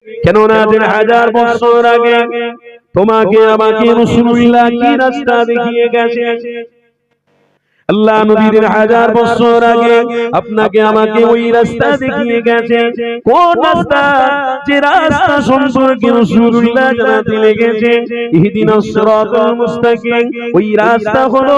কেননা 3000 বছর আগে তোমাকে আমাকে রাসূলুল্লাহ কি রাস্তা দেখিয়ে গেছে। আল্লাহ নবী 1000 বছর আগে আপনাকে আমাকে ওই রাস্তা দেখিয়ে গেছে। কোন রাস্তা? যে রাস্তা সম্পর্কে রাসূলুল্লাহ জানাতে লেগেছে ইহদিনাস সিরাতাল মুস্তাকিম। ওই রাস্তা হলো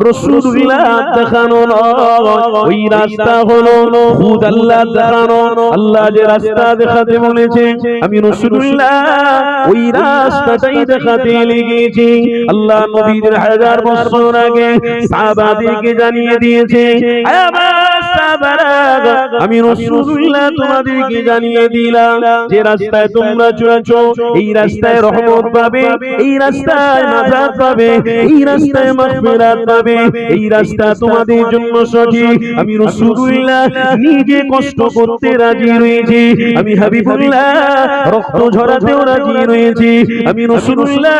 রাসূলুল্লাহ দেখানো নয়, ওই রাস্তা হলো খুদ আল্লাহ দেখানো। আল্লাহ যে রাস্তা দেখাতে বলেছে আমি রাসূলুল্লাহ ওই রাস্তাটাই দেখাতে লেগেছি। আল্লাহ নবী 1000 বছর আগে সাহাবাদেরকে জানিয়ে দিয়েছে, আমি রাসূলুল্লাহ তোমাদেরকে জানিয়ে দিলাম যে রাস্তায় তোমরা চলেছো এই রাস্তায় রহমত পাবে, এই রাস্তায় নাজাত পাবে, এই রাস্তায় মাগফিরাত পাবে, এই রাস্তা তোমাদের জন্য সঠিক। আমি রাসূলুল্লাহ নিজে কষ্ট করতে রাজি রয়েছি, আমি হাবিবুল্লাহ রক্ত ঝরাতেও রাজি রয়েছি, আমি রাসূলুল্লাহ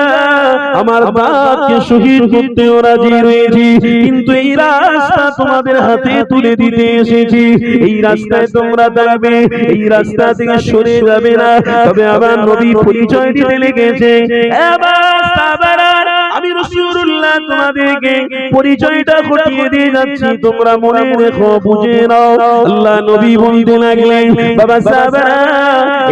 আমার দাঁতকে শহীদ করতেও রাজি রয়েছি। কিন্তু এই রাস্তা তোমাদের হাতে তুলে দিতে এসেছি। এই রাস্তায় তোমরা থাকবে, এই রাস্তা থেকে সরে যাবে না। তবে আবার নবী পরিচয় দিতে লেগেছে, আমি রাসূলুল্লাহ তোমাদেরকে পরিচয়টা ঘটিয়ে দিয়ে যাচ্ছি, তোমরা মনে রেখো, বুঝে নাও। আল্লাহ নবী বলতে লাগলেন, বাবা সাহাবারা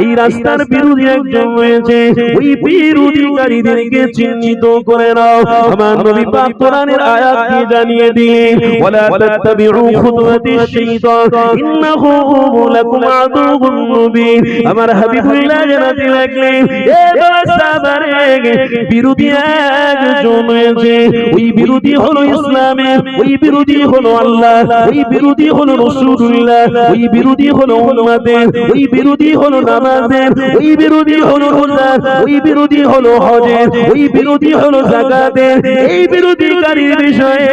এই রাস্তার বিরোধী একজন রয়েছে, ওই বিরোধীকারীদেরকে চিহ্নিত করে নাও। আমার নবী পাক কোরআনের আয়াত দিয়ে জানিয়ে দিলেন, ওয়ালা তাত্তাবিউ খুতুওয়াতিশ শাইতান ইন্নাহু লাকুম আদুউম মুবিন। আমার হাবিবুল্লাহ জানাতে লাগলেন, এ বাবা সাহাবারে বিরোধী একজন রয়েছে, ওই বিরোধী হলো ইসলামের, ওই বিরোধী হলো আল্লাহ, ওই বিরোধী হলো রাসূলুল্লাহ, ওই বিরোধী হলো উম্মতের, ওই বিরোধী হলো নামাজের, ওই বিরোধী হলো রোজার, ওই বিরোধী হলো হজের, ওই বিরোধী হলো যাকাতের। এই বিরোধীকারীর বিষয়ে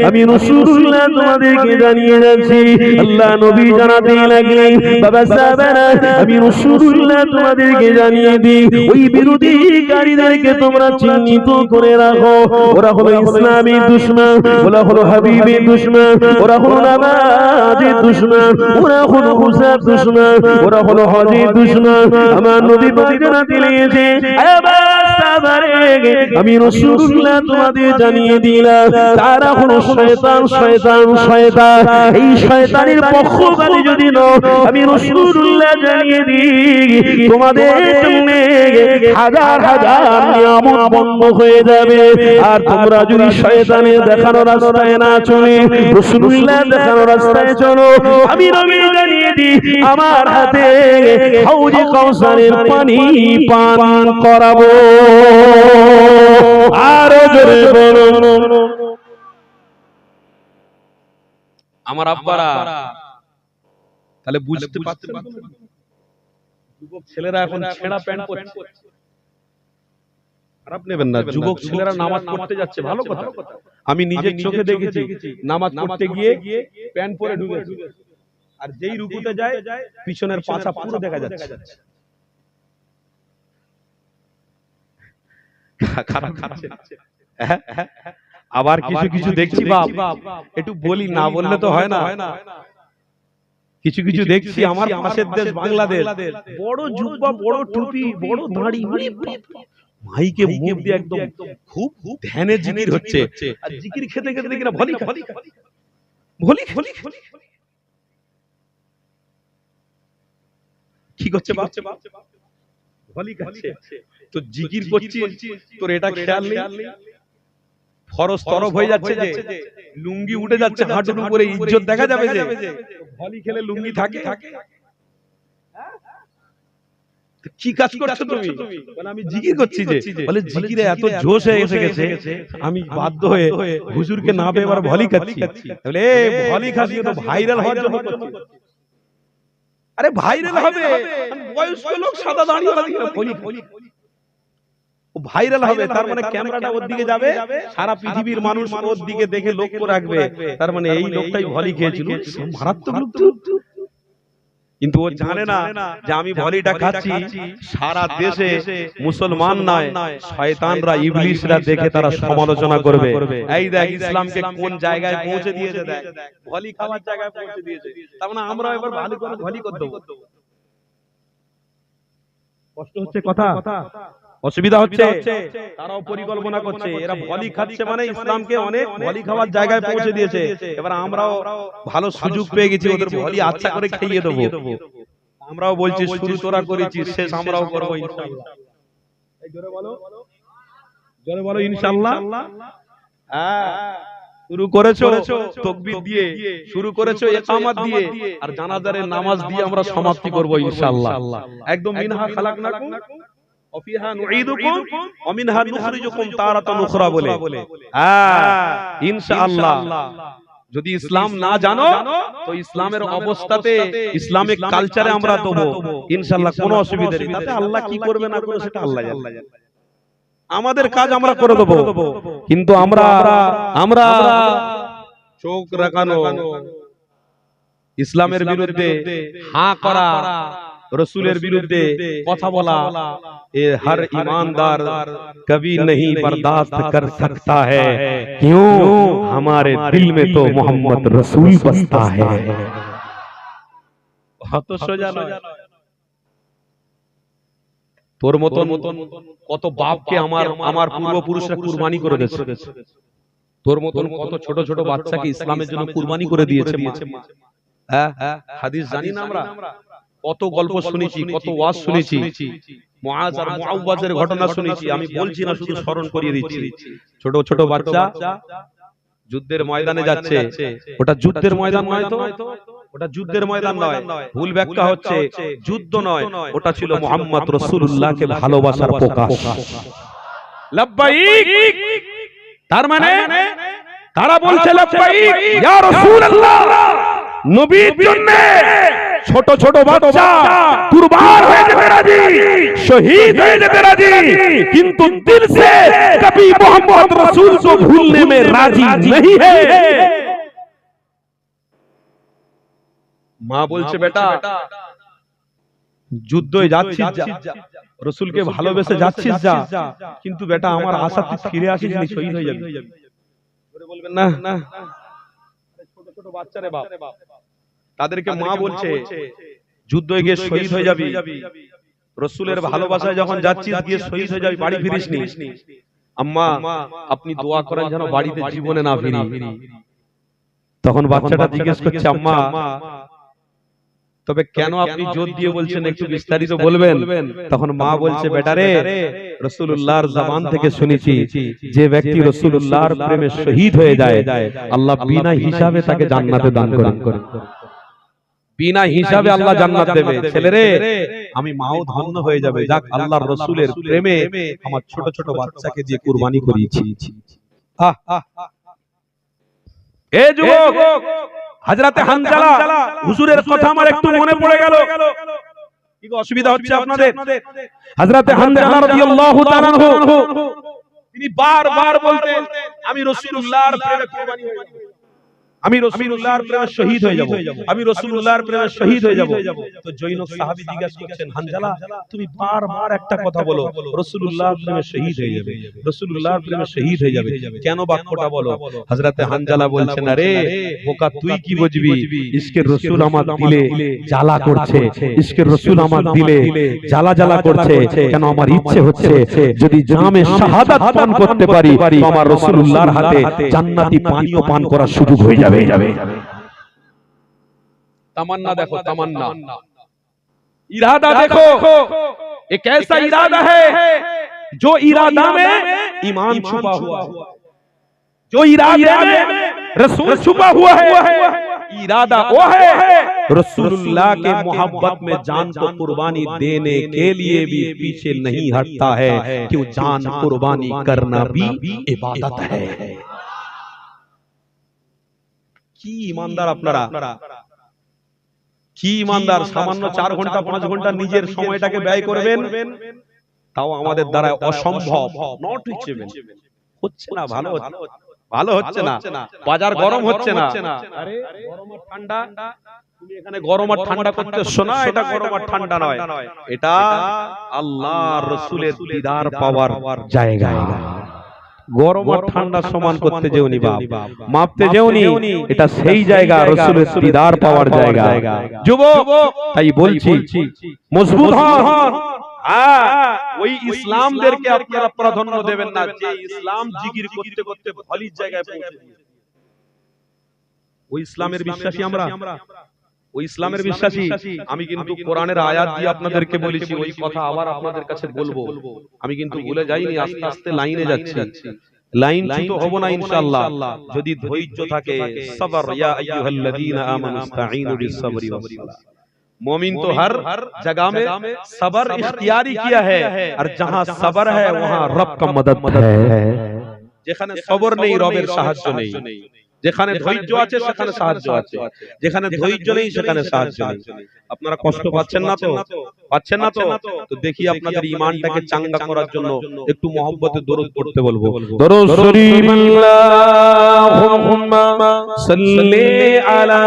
আমি রাসূলুল্লাহ তোমাদেরকে জানিয়ে যাচ্ছি। আল্লাহ নবী জানাতে লাগলেন, বাবা সাহাবারা আমি রাসূলুল্লাহ তোমাদেরকে জানিয়ে দিই, ওই বিরোধীকারীদেরকে তোমরা চিহ্নিত করে রাখো। ওরা হলো ইসলামের দুশমন, ওরা হলো হাবিবের দুশমন, ওরা হলো নামাজের দুশমন, ওরা হলো রোজার দুশমন, ওরা হলো হজের দুশমন। আমার নবী পাক জানাতে লেগেছে, আমি রাসূলুল্লাহ তোমাদের জানিয়ে দিলাম তারা হলো শয়তান, শয়তান, শয়তান। এই শয়তানের পক্ষপাতী যদি নও, আমি রাসূলুল্লাহ জানিয়ে দিই তোমাদের জন্য হাজার হাজার নিয়ামত বন্ধ হয়ে যাবে। আর তোমরা যদি শয়তানের দেখানো রাস্তায় না চলে রাসূলুল্লাহ দেখানো রাস্তায় চলো, আমি নবী জানিয়ে দিই আমার হাতে হাউজে কাউসারের পানি পান করাবো। আর জোরে বলুন আমার আব্বারা। তাহলে বুঝতে পারছেন, যুবক ছেলেরা এখন ছেঁড়া প্যান্ট পরছে, খারাপ নেবেন না, যুবক ছেলেরা নামাজ পড়তে যাচ্ছে, ভালো কথা। আমি নিজের চোখে দেখেছি নামাজ পড়তে গিয়ে প্যান্ট পরে ঢুকেছে, আর যেই রুকুতে যায় পিছনের পাছা পুরো দেখা যাচ্ছে। খারাপ খাচ্ছে। আবার কিছু কিছু দেখছি, বাপ একটু বলি, না বললে তো হয় না। কিছু কিছু দেখছি আমার পাশের দেশ বাংলাদেশ, বড় জুব্বা, বড় টুপি, বড় দাড়ি, মাইকে মুখ দিয়ে একদম খুব ধ্যানে জিকির হচ্ছে, আর জিকির খেতে খেতে দেখি না ভলি ভলি ভলি ভলি কি করছে বাপ, ভলি খাচ্ছে। তো জিকির করছিস, তোর এটা খেয়াল নেই, ফরজ তরফ হয়ে যাচ্ছে, যে লুঙ্গি উঠে যাচ্ছে হাঁটুর উপরে, ইজ্জত দেখা যাবে যে ভলি খেলে লুঙ্গি থাকে। কি কাজ করছো তুমি? বলে আমি জিকির করছি। যে বলে জিকিরে এত জোশ হয়ে এসে গেছে, আমি বাধ্য হয়ে হুজুরকে না পেয়ে এবার ভলি খাচ্ছি। বলে এ ভলি খাচ্ছি তো ভাইরাল হওয়ার জন্য করছি। আরে ভাইরাল হবে, বয়স্ক লোক সাদা দাঁড়িয়ে ভলি ভলি ভাইরাল হবে, তার মানে ক্যামেরাটা ওর দিকে যাবে, সারা পৃথিবীর মানুষ ওর দিকে দেখে লক্ষ্য রাখবে, তার মানে এই লোকটাই ভলি খেয়েছিল, মারাত্মক লোক। কিন্তু ও জানে না যে আমি ভলিটা খাচ্ছি, সারা দেশে মুসলমান নয় শয়তানরা, ইবলিশরা দেখে তারা সমালোচনা করবে। এই দেখ ইসলামকে কোন জায়গায় পৌঁছে দিয়েছে, দেখ ভলি খাওয়ার জায়গায় পৌঁছে দিয়েছে। তার মানে আমরা এবার ভালো করে ভলি করে দেব। কষ্ট হচ্ছে কথা, অসুবিধা হচ্ছে, তারাও পরিকল্পনা করছে, এরা ভলি খাচ্ছে মানে ইসলামকে অনেক ভলি খাওয়ার জায়গায় পৌঁছে দিয়েছে। এবার আমরাও ভালো সুযোগ পেয়ে গেছি, ওদের ভলি আচ্ছা করে খাইয়ে দেবো। আমরাও বলছি শুরু তোরা করেছিস, শেষ আমরাও করবো ইনশাআল্লাহ। জোরে বলো, জোরে বলো ইনশাআল্লাহ। হ্যাঁ, শুরু করেছো তাকবীর দিয়ে, শুরু করেছো ইকামত দিয়ে, আর জানাজারের নামাজ দিয়ে আমরা সমাপ্তি করব ইনশাআল্লাহ। একদম মিনহা খালাকনাকুম ওয়া ফিহা নুঈদুকুম ওয়া মিনহা নুখরিজুকুম তারাতান উখরা বলে। হ্যাঁ ইনশাআল্লাহ। যদি ইসলাম না জানো তো ইসলামের অবস্থাতে, ইসলামিক কালচারে আমরা দেবো ইনশাআল্লাহ, কোনো অসুবিধা নেই। তাতে আল্লাহ কি করবে না করবে সেটা আল্লাহ জানে। আমাদের কাজ আমরা করে দেবো, কিন্তু আমরা চোখ রাখানো, ইসলামের বিরুদ্ধে হাঁ করা, রসুলের বিরুদ্ধে কথা বলা, ये हर ईमानदार कभी नहीं बर्दाश्त कर सकता है, क्यों हमारे दिल में तो मोहम्मद रसूल बसता है। तो सोजा ना, তোর মতন কত বাপকে আমার পূর্বপুরুষরা কুরবানি করে দিয়েছে, তোর মতন কত ছোট ছোট বাচ্চাকে ইসলামের জন্য কুরবানি করে দিয়েছে। হ্যাঁ, হাদিস জানি না আমরা, কত গল্প শুনেছি, কত ওয়াজ শুনেছি, মুআজ আর মুআওয়াজের ঘটনা শুনেছি। আমি বলছি না, শুধু স্মরণ করিয়ে দিচ্ছি। ছোট ছোট বাচ্চা যুদ্ধের ময়দানে যাচ্ছে, ওটা যুদ্ধের ময়দান নয় তো, ওটা যুদ্ধের ময়দান নয়, ভুল ব্যাখ্যা হচ্ছে, যুদ্ধ নয়, ওটা ছিল মুহাম্মদ রাসূলুল্লাহকে ভালোবাসার প্রকাশ। লাব্বাইক, তার মানে তারা বলছে লাব্বাইক ইয়া রাসূলুল্লাহ, নবীর জন্য ছোট ছোট বাচ্চা কুরবান হয়ে যেতে রাজি, শহীদ হয়ে যেতে রাজি, কিন্তু দিল से कभी मोहम्मद रसूल को भूलने में राजी नहीं है। মা বলছে বেটা যুদ্ধে যাচ্ছিস যা, রসুলকে ভালোবেসে যাচ্ছিস যা, কিন্তু বেটা আমার আশা তুই ফিরে আসিস নি, শহীদ হয়ে যাবি। বলবেন না, ছোট ছোট বাচ্চারে বাপ, তাদেরকে মা বলছে যুদ্ধে গিয়ে শহীদ হয়ে যাবি, রসুলের ভালোবাসায় যখন যাচ্ছিস গিয়ে শহীদ হয়ে যাবি, বাড়ি ফিরিস নি। আম্মা আপনি দোয়া করেন যেন বাড়িতে জীবনে না ফিরি। তখন বাচ্চাটা জিজ্ঞেস করছে আম্মা তবে কেন আপনি জোর দিয়ে বলছেন, একটু বিস্তারিত বলবেন? তখন মা বলছে বেটা রে, রাসূলুল্লাহর জবান থেকে শুনেছি যে ব্যক্তি রাসূলুল্লাহর প্রেমে শহীদ হয়ে যায় আল্লাহ বিনা হিসাবে তাকে জান্নাতে দান করেন, বিনা হিসাবে আল্লাহ জান্নাত দেবে। ছেলে রে, আমি মাও ধন্য হয়ে যাবে, যাক আল্লাহর রাসূলের প্রেমে আমার ছোট ছোট বাচ্চাকে দিয়ে কুরবানি করিয়েছি। এ যুবক, হযরতে হানজালা হুজুরের কথা আমার একটু মনে পড়ে গেল, কি অসুবিধা হচ্ছে আপনাদের? হযরতে হানজালা রাদিয়াল্লাহু তাআলা আনহু তিনি বারবার বলতেন আমি রাসূলুল্লাহর প্রেমে কুরবানি হয়ে যাব, আমি রাসূলুল্লাহর প্রেমে শহীদ হয়ে যাব, আমি রাসূলুল্লাহর প্রেমে শহীদ হয়ে যাব। তো জৈনব সাহাবী জিজ্ঞাসা করছেন হানজালা তুমি বারবার একটা কথা বলো রাসূলুল্লাহর প্রেমে শহীদ হয়ে যাবে, রাসূলুল্লাহর প্রেমে শহীদ হয়ে যাবে, কেন বাক্যটা বলো? হযরতে হানজালা বলছেন আরে বোকা তুই কি বুঝবি, ইশকের রাসূল আমার দিলে জ্বালা করছে, ইশকের রাসূল আমার দিলে জ্বালা জ্বালা করছে, কেন আমার ইচ্ছে হচ্ছে যদি জামে শাহাদাত পান করতে পারি তো আমার রাসূলুল্লাহর হাতে জান্নাতি পানীয় পান করার সুযোগ হয়ে যাবে। तमन्ना देखो, तमन्ना इरादा देखो, एक ऐसा इरादा है जो इरादा में ईमान छुपा हुआ है, जो इरादे में रसूल छुपा हुआ है। इरादा वो है रसूलुल्लाह के मोहब्बत में जान को कुर्बानी देने के लिए भी पीछे नहीं हटता है, क्यों जान कुर्बानी करना भी इबादत है। কি ইমানদার আপনারা, কি ইমানদার! সামান্য 4 ঘন্টা 5 ঘন্টা নিজের সময়টাকে ব্যয় করবেন, তাও আমাদের দ্বারা অসম্ভব, নট রিচেবল হচ্ছে না, ভালো হচ্ছে না, বাজার গরম হচ্ছে না। আরে গরম আর ঠান্ডা, তুমি এখানে গরম আর ঠান্ডা করতেছো না, এটা গরম আর ঠান্ডা নয়, এটা আল্লাহর রাসূলের দিদার পাওয়ার জায়গা। গরম আর ঠান্ডা সমান করতে যেওনি বাপ, মাপতে যেওনি, এটা সেই জায়গা রাসূলের দিদার পাওয়ার জায়গা। যুবক তাই বলছি মজবুত হন, ওই ইসলামদেরকে আপনারা প্রাধান্য দেবেন না যে ইসলাম জিকির করতে করতে ভালির জায়গায় পৌঁছে গিয়েছে। ওই ইসলামের বিশ্বাসী আমরা, ওই ইসলামের বিশ্বাসী। আমি কিন্তু কোরআনের আয়াত দিয়ে আপনাদেরকে বলেছি, ওই কথা আবার আপনাদের কাছে বলবো। আমি কিন্তু ভুলে যাইনি, আস্তে আস্তে লাইনে যাচ্ছি। লাইন ছুতো হব না ইনশাআল্লাহ যদি ধৈর্য থাকে। সবর, ইয়া আইয়ুহাল্লাযীনা আমানু ইসতাঈনু বিস-সাবরি ওয়াস-সালাহ। मोमिन तो हर जगह में सबर इख्तियारी किया है, और जहां सबर है वहां रब का मदद है। যেখানে সবর নেই রবের সাহায্য নেই, যেখানে ধৈর্য আছে সেখানে সাহায্য আছে, যেখানে ধৈর্য নেই সেখানে সাহায্য নেই। আপনারা কষ্ট পাচ্ছেন না তো? পাচ্ছেন না তো? তো দেখি আপনাদের ঈমানটাকে চাঙ্গা করার জন্য একটু মহব্বতে দরুদ পড়তে বলবো। দরুদ শরীফ আল্লাহুম্মা সাল্লি আলা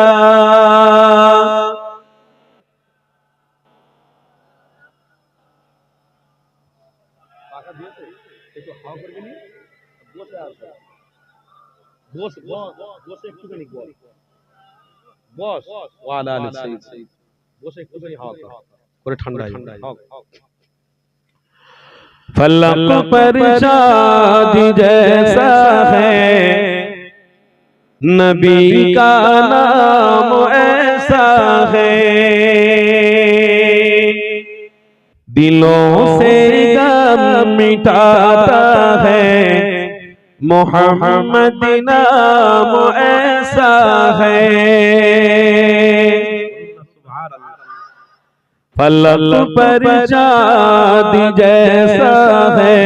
বস একটুখানি বস ওয়ালা আলি সাইয়্যিদ বস একটুখানি হাওয়া করে ঠান্ডা फलक पर चाँद जैसा है, नबी का नाम ऐसा है, दिलों से गम मिटाता है, मोहम्मद नाम ऐसा है। फलक पर चाँद जैसा है,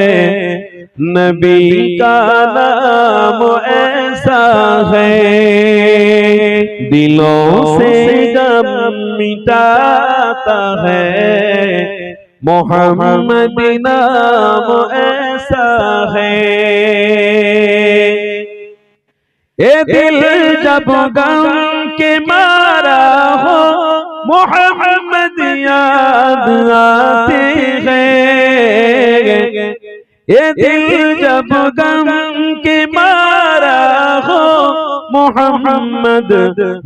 नबी का नाम ऐसा है, दिलों से गम मिटाता है, मोहम्मद नाम ऐसा है। ये दिल जब गम के मारा हो, मोहम्मद याद आते हैं। ये दिल जब गम के मारा हो, मोहम्मद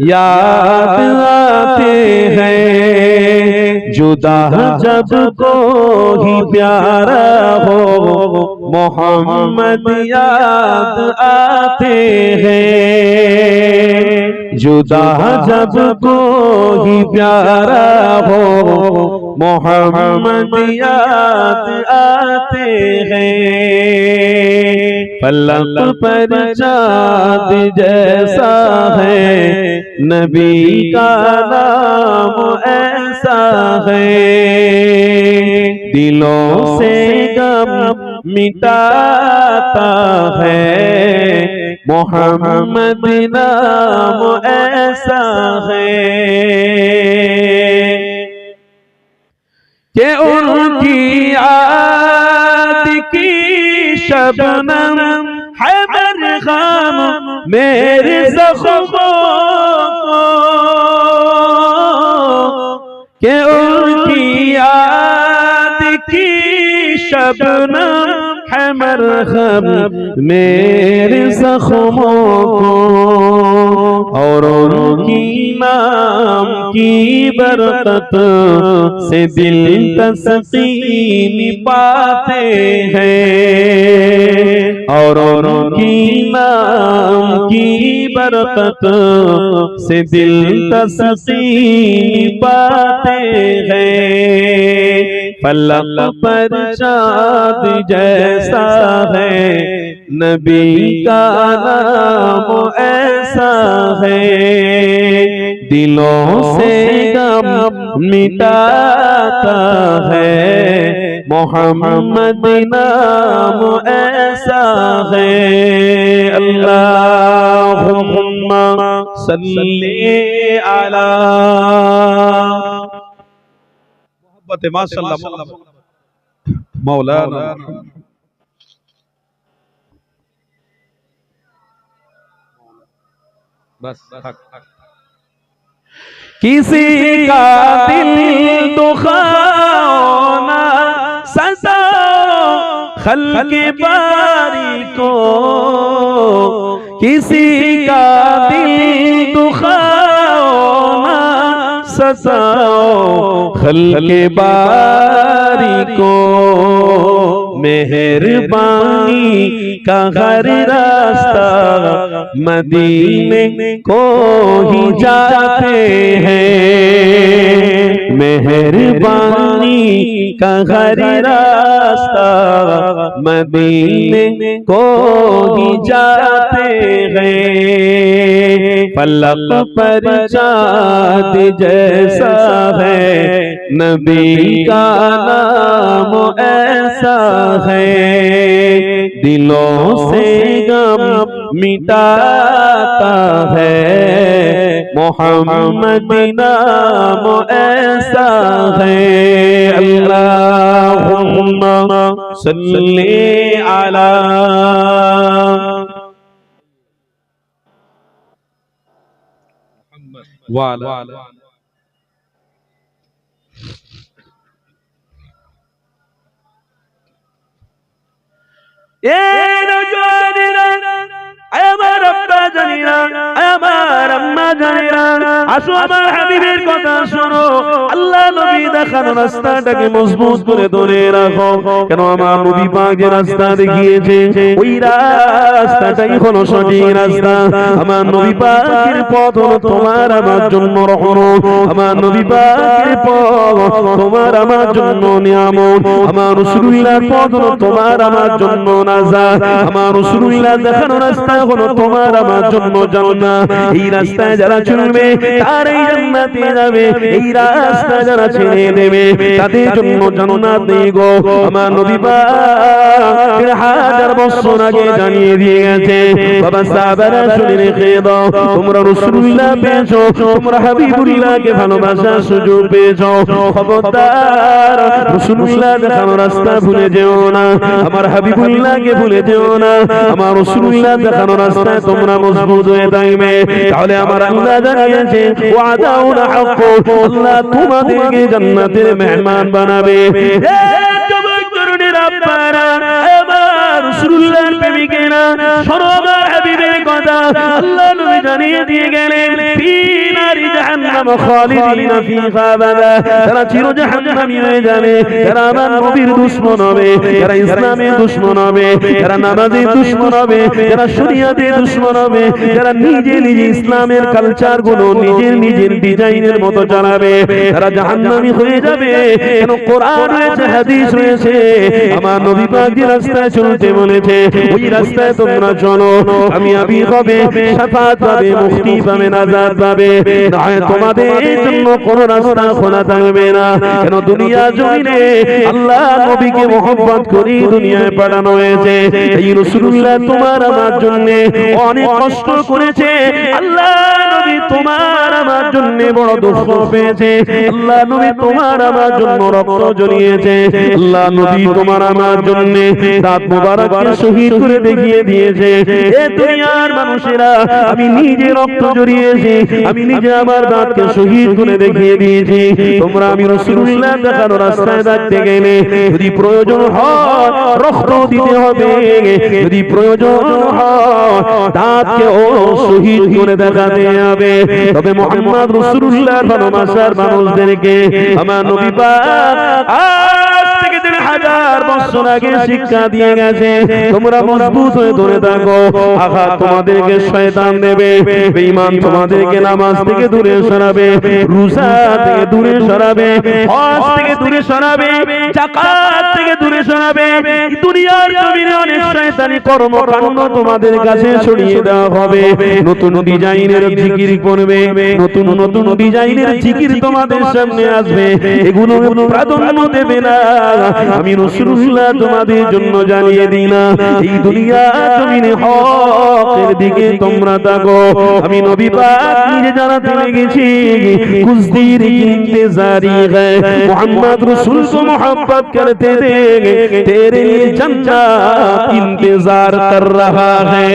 याद आते हैं। जुदा जब कोई प्यारा हो, मोहम्मद याद आते हैं। जुदा जब कोई प्यारा हो, मोहम्मद याद आते हैं। फलक पर चाँद जैसा है, नबी का नाम ऐसा है, दिलों से गम मिटाता है, मोहम्मद नाम ऐसा है। कि उनकी याद की शबनम है मरहम मेरे ज़ख्मों को, कि उनकी याद की शबनम है मरहम मेरे ज़ख्मों को, और उनकी नाम की बरकत से दिल तस्कीन पाते हैं, और उनकी नाम की बरकत से दिल तस्कीन पाते हैं। फलक पर चाँद जैसा है, नबी का नाम ऐसा है, दिलों से गम मिटाता है, मोहम्मद नाम ऐसा है। अल्लाहुम्मा सल्ली अला माशाअल्लाह मौलाना। बस किसी का दिल दुखाओ ना सजाओ खल्क़े बारी को, किसी का दिल दुखाओ ना सजाओ खल्क़े बारी को, मेहरबानी का हर रास्ता मदीने को ही जाते हैं, मेहरबानी का हर रास्ता मदीने को ही जाते हैं। फलक पर चाँद जैसा है नबी का नाम ऐसा है, दिलों से गम मिटाता है मोहम्मद नाम ऐसा है। अल्लाहुम्मा सल्ली अला वाला আমার আব্বা জানিনা, আমার আম্মা জানিনা, আসো আমার হাবিবের কথা শোনো। আল্লাহ নবী দেখানো রাস্তাটাকে মজবুত করে ধরে রাখো, কেন আমার নবী পাক যে রাস্তা দেখিয়েছে ওই রাস্তাটাই হলো সঠিক রাস্তা। আমার নবী পাকের পথ হলো তোমার আমার জন্য রহমত, আমার নবী পাকের পথ তোমার আমার জন্য নিয়ামত, আমার রাসূলুল্লাহর পথ হলো তোমার আমার জন্য নাজাত, আমার রাসূলুল্লাহ দেখানো রাস্তা হলো তোমার আমার জন্য জান্নাত। এই রাস্তায় যারা চলবে তারাই জান্নাতে যাবে, এই রাস্তা যারা ছেড়ে দেবে তাদের জন্য জান্নাত নেই গো। আমার নবী পাক হাজার বছর আগে জানিয়ে দিয়ে গেছে, বাবা সাহাবারা শুনে রেখে দাও, তোমরা রাসূলুল্লাহ পেয়েছো, তোমরা হাবিবুল্লাহকে ভালোবাসার সুযোগ পেয়েছো, খবরদার রাসূলুল্লাহ দেখানো রাস্তা ভুলে যেও না, আমার হাবিবুল্লাহকে ভুলে যেও না, আমার রাসূলুল্লাহ দেখানো রাস্তায় তোমরা মজবুত হয়ে থাকবে। তাহলে আমার আল্লাহ জানিয়েছে ওয়াদাউন হক, আল্লাহ তোমাদেরকে জান্নাতের মেহমান বানাবে। যুবক তরুণীরা আপনারা আমার রাসূলুল্লাহর প্রেমিকেরা শোনো আমার হাবিবের কথা। আল্লাহ নবী জানিয়ে দিয়ে গেলেন ফি নারি জাহান্নাম খালিদিনা ফিহা আবাদা, যারা চির জাহান্নামী হয়ে যাবে, যারা আমার নবীর দুশমন হবে, যারা ইসলামের দুশমন হবে, যারা নামাজের দুশমন হবে, যারা শরীয়তের দুশমন হবে, যারা নিজে নিজে ইসলামের কালচার গুলো নিজের ডিজাইনের মতো চালাবে, তারা জাহান্নামী হয়ে যাবে। কেন কোরআন রয়েছে, হাদিস রয়েছে, আমার নবী পাক যে রাস্তায় চলতে বলেছে ওই রাস্তায় তোমরা চলো, কামিয়াবি হবে, শাফাত পাবে, মুক্তি পাবে, নাজাত পাবে। নয় তোমাদের জন্য কোন রাস্তা খোলা থাকবে না। কেন দুনিয়া জমিনে আল্লাহ নবীকে মহব্বত করে দুনিয়ায় পাঠানো হয়েছে। এই রাসূলুল্লাহ তোমার আমার জন্য অনেক কষ্ট করেছে, আল্লাহ নবী তোমার আমার জন্য বড় দুঃখ পেয়েছে, আল্লাহ নবী তোমার আমার জন্য রক্ত ঝরিয়েছে, আল্লাহ নবী তোমার আমার জন্য দাঁত মোবারককে শহীদ করে দেখিয়ে দিয়েছে। এ দুনিয়ার মানুষেরা আমি নিজে রক্ত ঝরিয়েছি, আমি নিজে আমার দাঁতকে শহীদ করে দেখিয়ে দিয়েছি। তোমরা আমি রাসূলুল্লাহ দেখানো রাস্তায় থাকতে গেলে যদি প্রয়োজন হয় রক্ত দিতে হবে, যদি প্রয়োজন হয় দাঁতকে ও শহীদ করে দেখাতে হবে। তবে মুহাম্মদ রাসূলুল্লাহর ভালোবাসার মানুষদেরকে আমার নবী পাক আজ থেকে 1000 বছর আগে শিক্ষা দিয়ে গেছে, তোমরা মজবুত হয়ে ধরে থাকো। আঘাত তোমাদেরকে শয়তান দেবে, বেঈমান তোমাদেরকে নামাজ থেকে দূরে সরাবে, রোজা থেকে দূরে সরাবে, হজ থেকে দূরে সরাবে, যাকাত থেকে দূরে সরাবে। দুনিয়ার জমিনে অনেক শয়তানি কর্মকাণ্ড তোমাদের কাছে ছড়িয়ে দেওয়া হবে। নতুন ডিজাইনের জিকির করবে, নতুন নতুন ডিজাইনের জিকির তোমাদের সামনে আসবে, এগুলো প্রাধান্য দেবে না। আমি রাসূলুল্লাহ তোমাদের জন্য জানিয়ে দিলাম এই দুনিয়া জমিনে হকের দিকে তোমরা তাকো। আমি নবী পাক নিজে জানাতে লেগেছি কুজদির ইন্তজারি है मोहम्मद रसूल को मोहब्बत करते देंगे, तेरे लिए जन्नत इंतजार कर रहा है।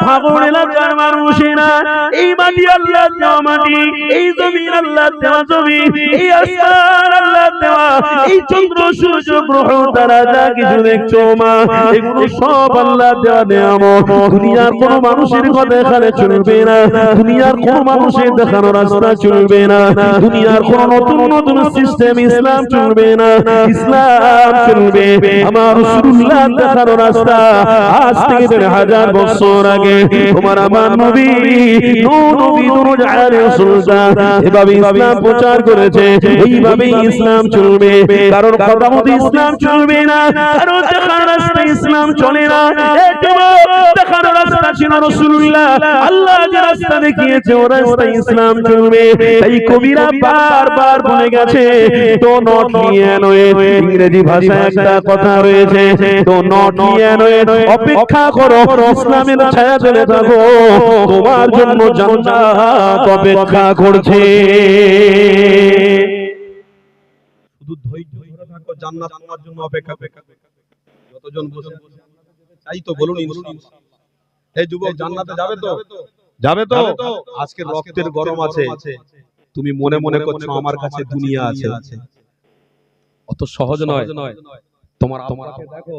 ভাগর এলাকার মানুষেরা না, এই মাটি আল্লাহ দেওয়া মাটি, এই জমিন আল্লাহ দেওয়া জমি, এই আসমান আল্লাহ দেওয়া, এই চন্দ্র সূর্য গ্রহ তারা যা কিছু দেখছো মা, এগুলো সব আল্লাহ দেওয়া নিয়ামত। দুনিয়ার কোন মানুষের কথা এখানে চলবে না, দুনিয়ার কোন মানুষের দেখানো রাস্তা চলবে না, দুনিয়ার কোন নতুন নতুন সিস্টেম ইসলাম চলবে না, ইসলাম চলবে আমার রাসূলুল্লাহ দেখানো রাস্তা। আজ থেকে 1000 বছর আগে তোমার আমার নবী নূহ নবী দুরুদ আলাইহিস সালাম এভাবে ইসলাম প্রচার করেছে, এইভাবে ইসলাম চলবে। কারণ কথা মতো ইসলাম চলবে না, কারণ দেখানো রাস্তা ইসলাম চলে না। দেখানো রাস্তা ছিল রাসূলুল্লাহ, আল্লাহ যে রাস্তা দেখিয়েছে ও রাস্তা ইসলাম চলবে। তাই কবিরা বারবার বলে গেছে তো নট নিয়ে নয়, ইংরেজি ভাষায় একটা কথা রয়েছে তো নট নিয়ে নয়, অপেক্ষা করো ইসলামের ছায়া চলে থাকো, তোমার জন্য জান্নাত অপেক্ষা করছে। শুধু ধৈর্য ধরে থাকো, জান্নাত তোমার জন্য অপেক্ষা করছে। যতজন বসে তাই তো বলুন ইনশাআল্লাহ। এই যুবক জান্নাতে যাবে তো? যাবে তো? আজকে রক্তের গরম আছে, তুমি মনে মনে করছো আমার কাছে দুনিয়া আছে, অত সহজ নয়। তোমার আব্বাকে দেখো,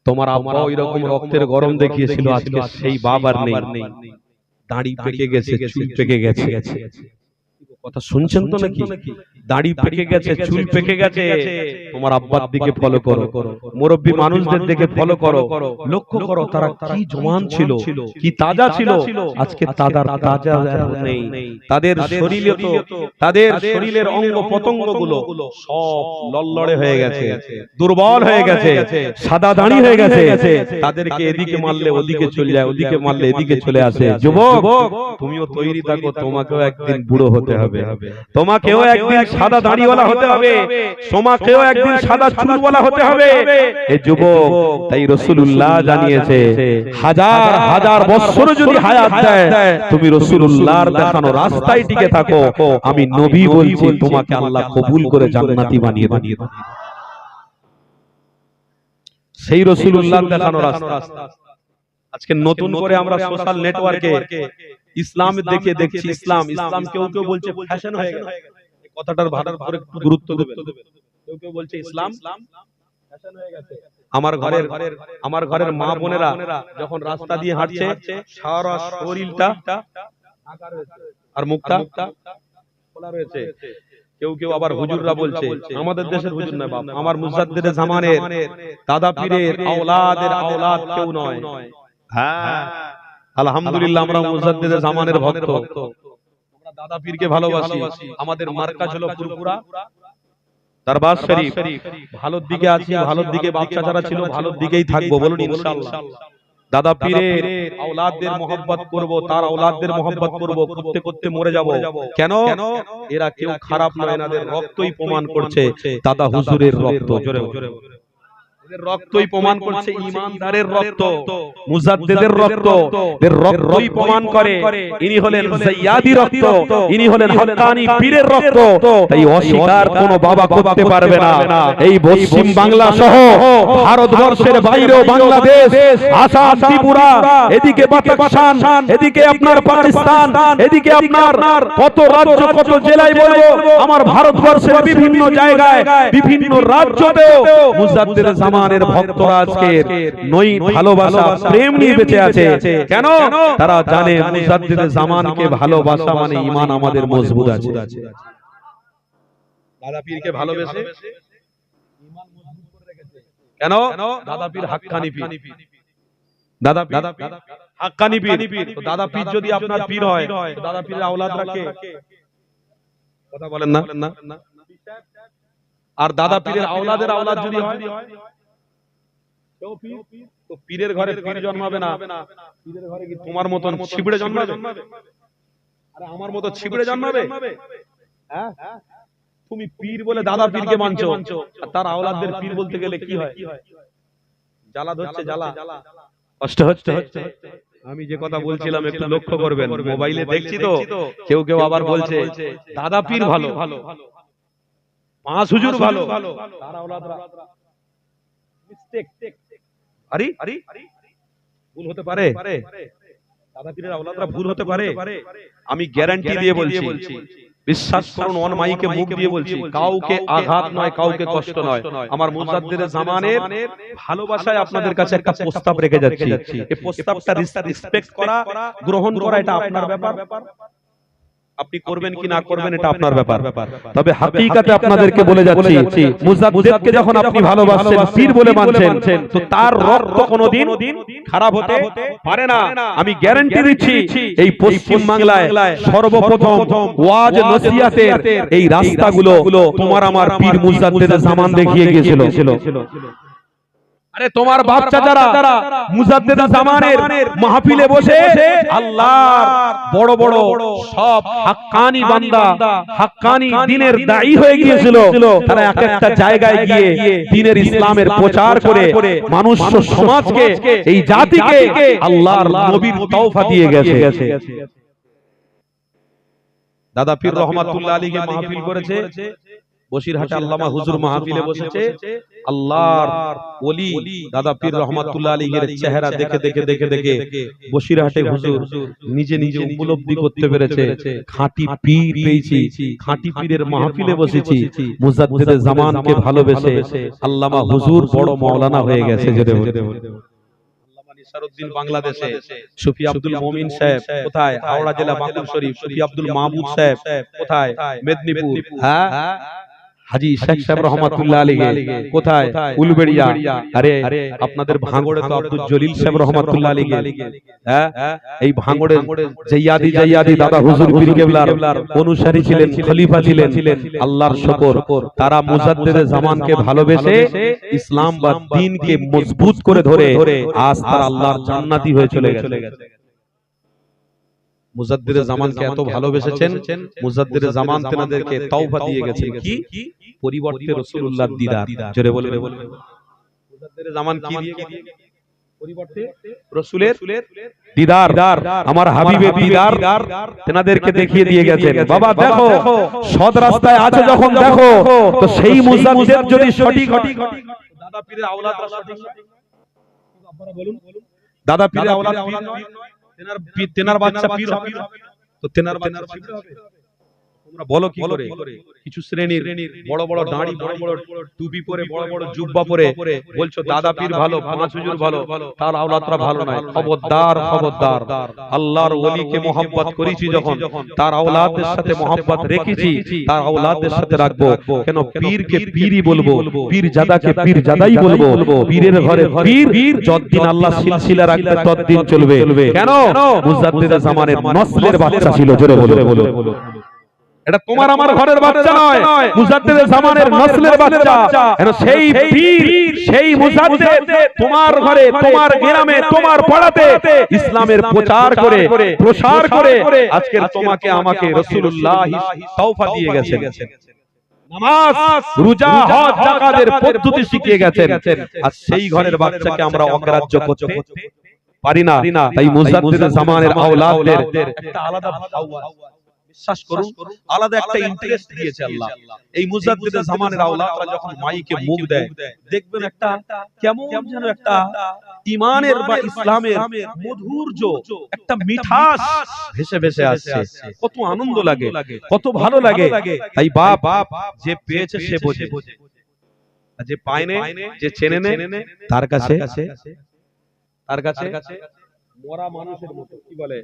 তোমার আব্বা ওইরকম রক্তের গরম দেখিয়েছিল, আজকে সেই বাপ আর নেই, দাড়ি পেকে গেছে, চুল পেকে গেছে। কথা শুনছেন তো নাকি? দাড়ি পেকে গেছে, চুল পেকে গেছে। তোমার আব্বার দিকে ফলো করো, মুরব্বী মানুষদের দিকে ফলো করো, লক্ষ্য করো তারা কি জওয়ান ছিল, কি তাজা ছিল। আজকে তাজা নেই, তাদের শরীরে তো তাদের শরীরের অঙ্গ পতঙ্গগুলো সব লড়লড়ে হয়ে গেছে, দুর্বল হয়ে গেছে, সাদা দাড়ি হয়ে গেছে। তাদেরকে এদিকে মারলে ওদিকে চলে যায়, ওদিকে মারলে এদিকে চলে আসে। যুবক তুমিও তৈরি থাকো, তোমাকেও একদিন বুড়ো হতে হবে, তোমাকেও একদিন সাদা দাড়িওয়ালা হতে হবে, তোমাকেও একদিন সাদা চুলওয়ালা হতে হবে। এই যুবক তাই রাসূলুল্লাহ জানিয়েছে হাজার হাজার বছর যদি হায়াত দেয় তুমি রাসূলুল্লাহর দেখানো রাস্তায় টিকে থাকো, আমি নবী বলছি তোমাকে আল্লাহ কবুল করে জান্নাতি বানিয়ে দেবে। সেই রাসূলুল্লাহর দেখানো রাস্তা আজকে নতুন করে আমরা সোশ্যাল নেটওয়ার্কে ইসলাম দেখে দেখছি, ইসলাম কেউ কেউ বলছে ফ্যাশন হয়ে গেছে। এই কথাটার ভালো করে একটু গুরুত্ব দেবেন। কেউ কেউ বলছে ইসলাম ফ্যাশন হয়ে গেছে। আমার ঘরের মা বোনেরা যখন রাস্তা দিয়ে হাঁটছে সারা শরীরটা ঢাকা রয়েছে আর মুখটা খোলা রয়েছে। কেউ কেউ আবার হুজুররা বলছে, আমাদের দেশের হুজুর না বাপ, আমার মুজাদ্দিদে জামানের দাদা পীরের আওলাদের আওলাদ কেউ নয়। হ্যাঁ আলহামদুলিল্লাহ আমরা মুজাদ্দিদে জামানের ভক্ত, আমরা দাদা পীরকে ভালোবাসি। আমাদের মার্কাজ হলো ফুরফুরা দরবার শরীফ। ভালোর দিকে আছি, ভালোর দিকে বাচ্চা যারা ছিল ভালোর দিকেই থাকবো, বলুন ইনশাআল্লাহ। দাদা পীরের আওলাদদের মহব্বত করব, তার আওলাদদের মহব্বত করব, করতে করতে মরে যাব। কেন? এরা কেউ খারাপ নয়, এনাদের রক্তই প্রমাণ করছে দাদা হুজুরের রক্ত। জোরে জোরে রক্তই প্রমাণ করছে ঈমানদারের রক্ত, মুজাদ্দিদের রক্ত, এর রক্তই প্রমাণ করে ইনি হলেন যাইয়াদি রক্ত, ইনি হলেন হক্কানি পীরের রক্ত। তাই অস্বীকার কোনো বাবা করতে পারবে না। এই পশ্চিম বাংলা সহ ভারতবর্ষের বাইরেও বাংলাদেশ, আসাম, ত্রিপুরা, এদিকে পাকিস্তান, এদিকে আপনার পাকিস্তান, এদিকে আপনার কত রাজ্য, কত জেলায় বলবো, আমার ভারতবর্ষের বিভিন্ন জায়গায় বিভিন্ন রাজ্যতেও মুজাদ্দিদের জামানের ভক্তরা আজকে নই ভালোবাসা প্রেম নিয়ে বেঁচে আছে। কেন? তারা জানে মুজাদ্দিদের জামানকে ভালোবাসা মানে ঈমান আমাদের মজবুত আছে। দাদা পীরকে ভালোবেসে ঈমান মজবুত করে রেখেছে। কেন? দাদা পীর হাক্কানি পীর, দাদা পীর হাক্কানি পীর। তো দাদা পীর যদি আপনার পীর হয়, দাদা পীরের আওলাদরা কে? কথা বলেন না। আর দাদা পীরের আওলাদের আওলাদ যদি হয়, তো পীরের ঘরে পীর জন্মাবে না, পীরের ঘরে কি তোমার মতন ছিবড়ে জন্মাবে? আরে আমার মতো ছিবড়ে জন্মাবে? হ্যাঁ, তুমি পীর বলে দাদা পীরকে মানছো, আর তার আওলাদদের পীর বলতে গেলে কি হয়? জ্বালা ধরছে, জ্বালা কষ্ট হচ্ছে। আমি যে কথা বলছিলাম একটু লক্ষ্য করবেন, মোবাইলে দেখছি তো কেউ কেউ আবার বলছে দাদা পীর ভালো, পাঁচ হুজুর ভালো, তার আওলাদরা মিস্টেক। আরে ভুল হতে পারে। দাদা পীরের আওলাদরা ভুল হতে পারে, আমি গ্যারান্টি দিয়ে বলছি, বিশ্বাস করুন, অন মাইকে মুখ দিয়ে বলছি, কাউকে আঘাত নয়, কাউকে কষ্ট নয়। আমার মুজাদ্দিদ জামানের ভালোবাসায় আপনাদের কাছে একটা প্রস্তাব রেখে যাচ্ছি। এই প্রস্তাবটা রেসপেক্ট করা, গ্রহণ করা, এটা আপনার ব্যাপার। আপনি করবেন কি না করবেন এটা আপনার ব্যাপার। তবে হাকিকাতে আপনাদেরকে বলে যাচ্ছি, মুজাদ্দিদকে যখন আপনি ভালোবাসেন, পীর বলে মানছেন, তো তার রক্ত কোনোদিন খারাপ হতে পারে না। আমি গ্যারান্টি দিচ্ছি, এই পশ্চিম বাংলায় সর্বপ্রথম ওয়াজ নসিহতের এই রাস্তাগুলো তোমার আমার পীর মুজাদ্দিদ জামান দেখিয়ে গিয়েছিল। আরে তোমার বাপ চাচারা মুজাদ্দিদ জামানের মাহফিলে বসে আল্লাহর বড় বড় সব হাক্কানি বান্দা, হাক্কানি দ্বীনের দায়ী হয়ে গিয়েছিল। তারা এক একটা জায়গায় গিয়ে দ্বীনের ইসলামের প্রচার করে মানুষ সমাজকে, এই জাতিকে আল্লাহর নবীর তওফা দিয়ে গেছে। দাদা পীর রহমাতুল্লাহ আলাইহি মাহফিল করেছে বসিরহাটে, আল্লামা হুজুর মাহফিলে বসেছে। আল্লাহর ওলি দাদা পীর রহমাতুল্লাহ আলাইহির চেহারা দেখে দেখে দেখে দেখে বসিরহাটে হুজুর নিজে নিজে উপলব্ধি করতে পেরেছে, খাঁটি পীর পেয়েছি, খাঁটি পীরের মাহফিলে বসেছি। মুজাদ্দিদ জামানকে ভালোবেসে আল্লামা হুজুর বড় মাওলানা হয়ে গেছে। নিসারউদ্দিন বাংলাদেশে, সুফি আব্দুল মুমিন সাহেব কোথায়? হাওড়া জেলা বাঁকুড়া শরীফ। সুফি আব্দুল মাহমুদ সাহেব কোথায়? মেদিনীপুর। হ্যাঁ, হাজী শেখ সাহেব রহমাতুল্লাহ আলাইহি কোথায়? উলবেড়িয়া। আরে আপনাদের ভাঙড়ে তো আব্দুল জলিল সাহেব রহমাতুল্লাহ আলাইহি, হ্যাঁ, এই ভাঙড়ে জাইয়াদি দাদা হুজুর পীর কেবলার অনুসারী ছিলেন, খলিফা ছিলেন। আল্লাহর শুকর, তারা মুজাদ্দিদ জামানকে ভালোবেসে ইসলাম বা দ্বীনকে মজবুত করে ধরে আজ তারা আল্লাহর জান্নাতি হয়ে চলে গেছে। মুজাদ্দিদ জামানকে এত ভালোবেসেছেন, মুজাদ্দিদ জামান তেনাদেরকে তওবা দিয়ে গেছেন কি? পরিবর্তে রাসূলুল্লাহর দিদার। জোরে বলে, মুজাদ্দিদ জামান কি দিয়ে গেছে? পরিবর্তে রাসূলের দিদার, আমার হাবিবের দিদার তেনাদেরকে দেখিয়ে দিয়ে গেছেন। বাবা দেখো, সৎ রাস্তায় আছে যখন দেখো, তো সেই মুজাদ্দিদ যদি সঠিক, দাদা পীরের আওলাদরা সঠিক, আপনারা বলুন, দাদা পীরের আওলাদ তেনার বাচ্চা পীর হবে, তো তেনার বাচ্চা পীর হবে? তোমরা বলো কি করে? কিছু শ্রেণীর বড় বড় দাড়ি, বড় বড় টুপি পরে, বড় বড় জুব্বা পরে বলছো দাদা পীর ভালো, পাঁচ হুজুর ভালো, তার আওলাদরা ভালো নয়। খবরদার, খবরদার। আল্লাহর ওলিকে মহব্বত করেছি যখন, তার আওলাদের সাথে মহব্বত রেখেছি, তার আওলাদের সাথে রাখবো। কেন? পীরকে পীরই বলবো, পীর জাদাকে পীর জাদাই বলবো। পীরের ঘরে পীর যতদিন আল্লাহ সিলসিলা রাখবে ততদিন চলবে। কেন? মুজাদ্দিদ জামানের নসলের বাচ্চা ছিল। জোরে বলো, এটা তোমার আমার ঘরের বাচ্চা নয়, মুজাদ্দিদ জামানের নসলের বাচ্চা। এর সেই পীর, সেই মুজাদ্দিদ তোমার ঘরে, তোমার গ্রামে, তোমার পাড়াতে ইসলামের প্রচার করে, প্রসার করে আজকের তোমাকে আমাকে রাসূলুল্লাহ তওফা দিয়ে গেছেন। নামাজ, রোজা, হজ, যাকাতের পদ্ধতি শিখিয়ে গেছেন। আর সেই ঘরের বাচ্চাকে আমরা অগ্রাহ্য করতে পারি না। তাই মুজাদ্দিদ জামানের আওলাদদের একটা আলাদা ভালোবাসা, বিশ্বাস করুন, আলাদা একটা ইন্টারেস্ট দিয়েছে আল্লাহ। এই মুজাদ্দিদ জামানের আওলাদরা যখন মাইকে মুখ দেয়, দেখবেন একটা কেমন যেন একটা ঈমানের বা ইসলামের মধুর্য, একটা মিঠাস ভেসে ভেসে আসছে। কত আনন্দ লাগে, কত ভালো লাগে। তাই বাপ যে পেয়েছে সে বোঝে, যে পায় না, যে চেনে না, তার কাছে মরা মানুষের মতো, কি বলে,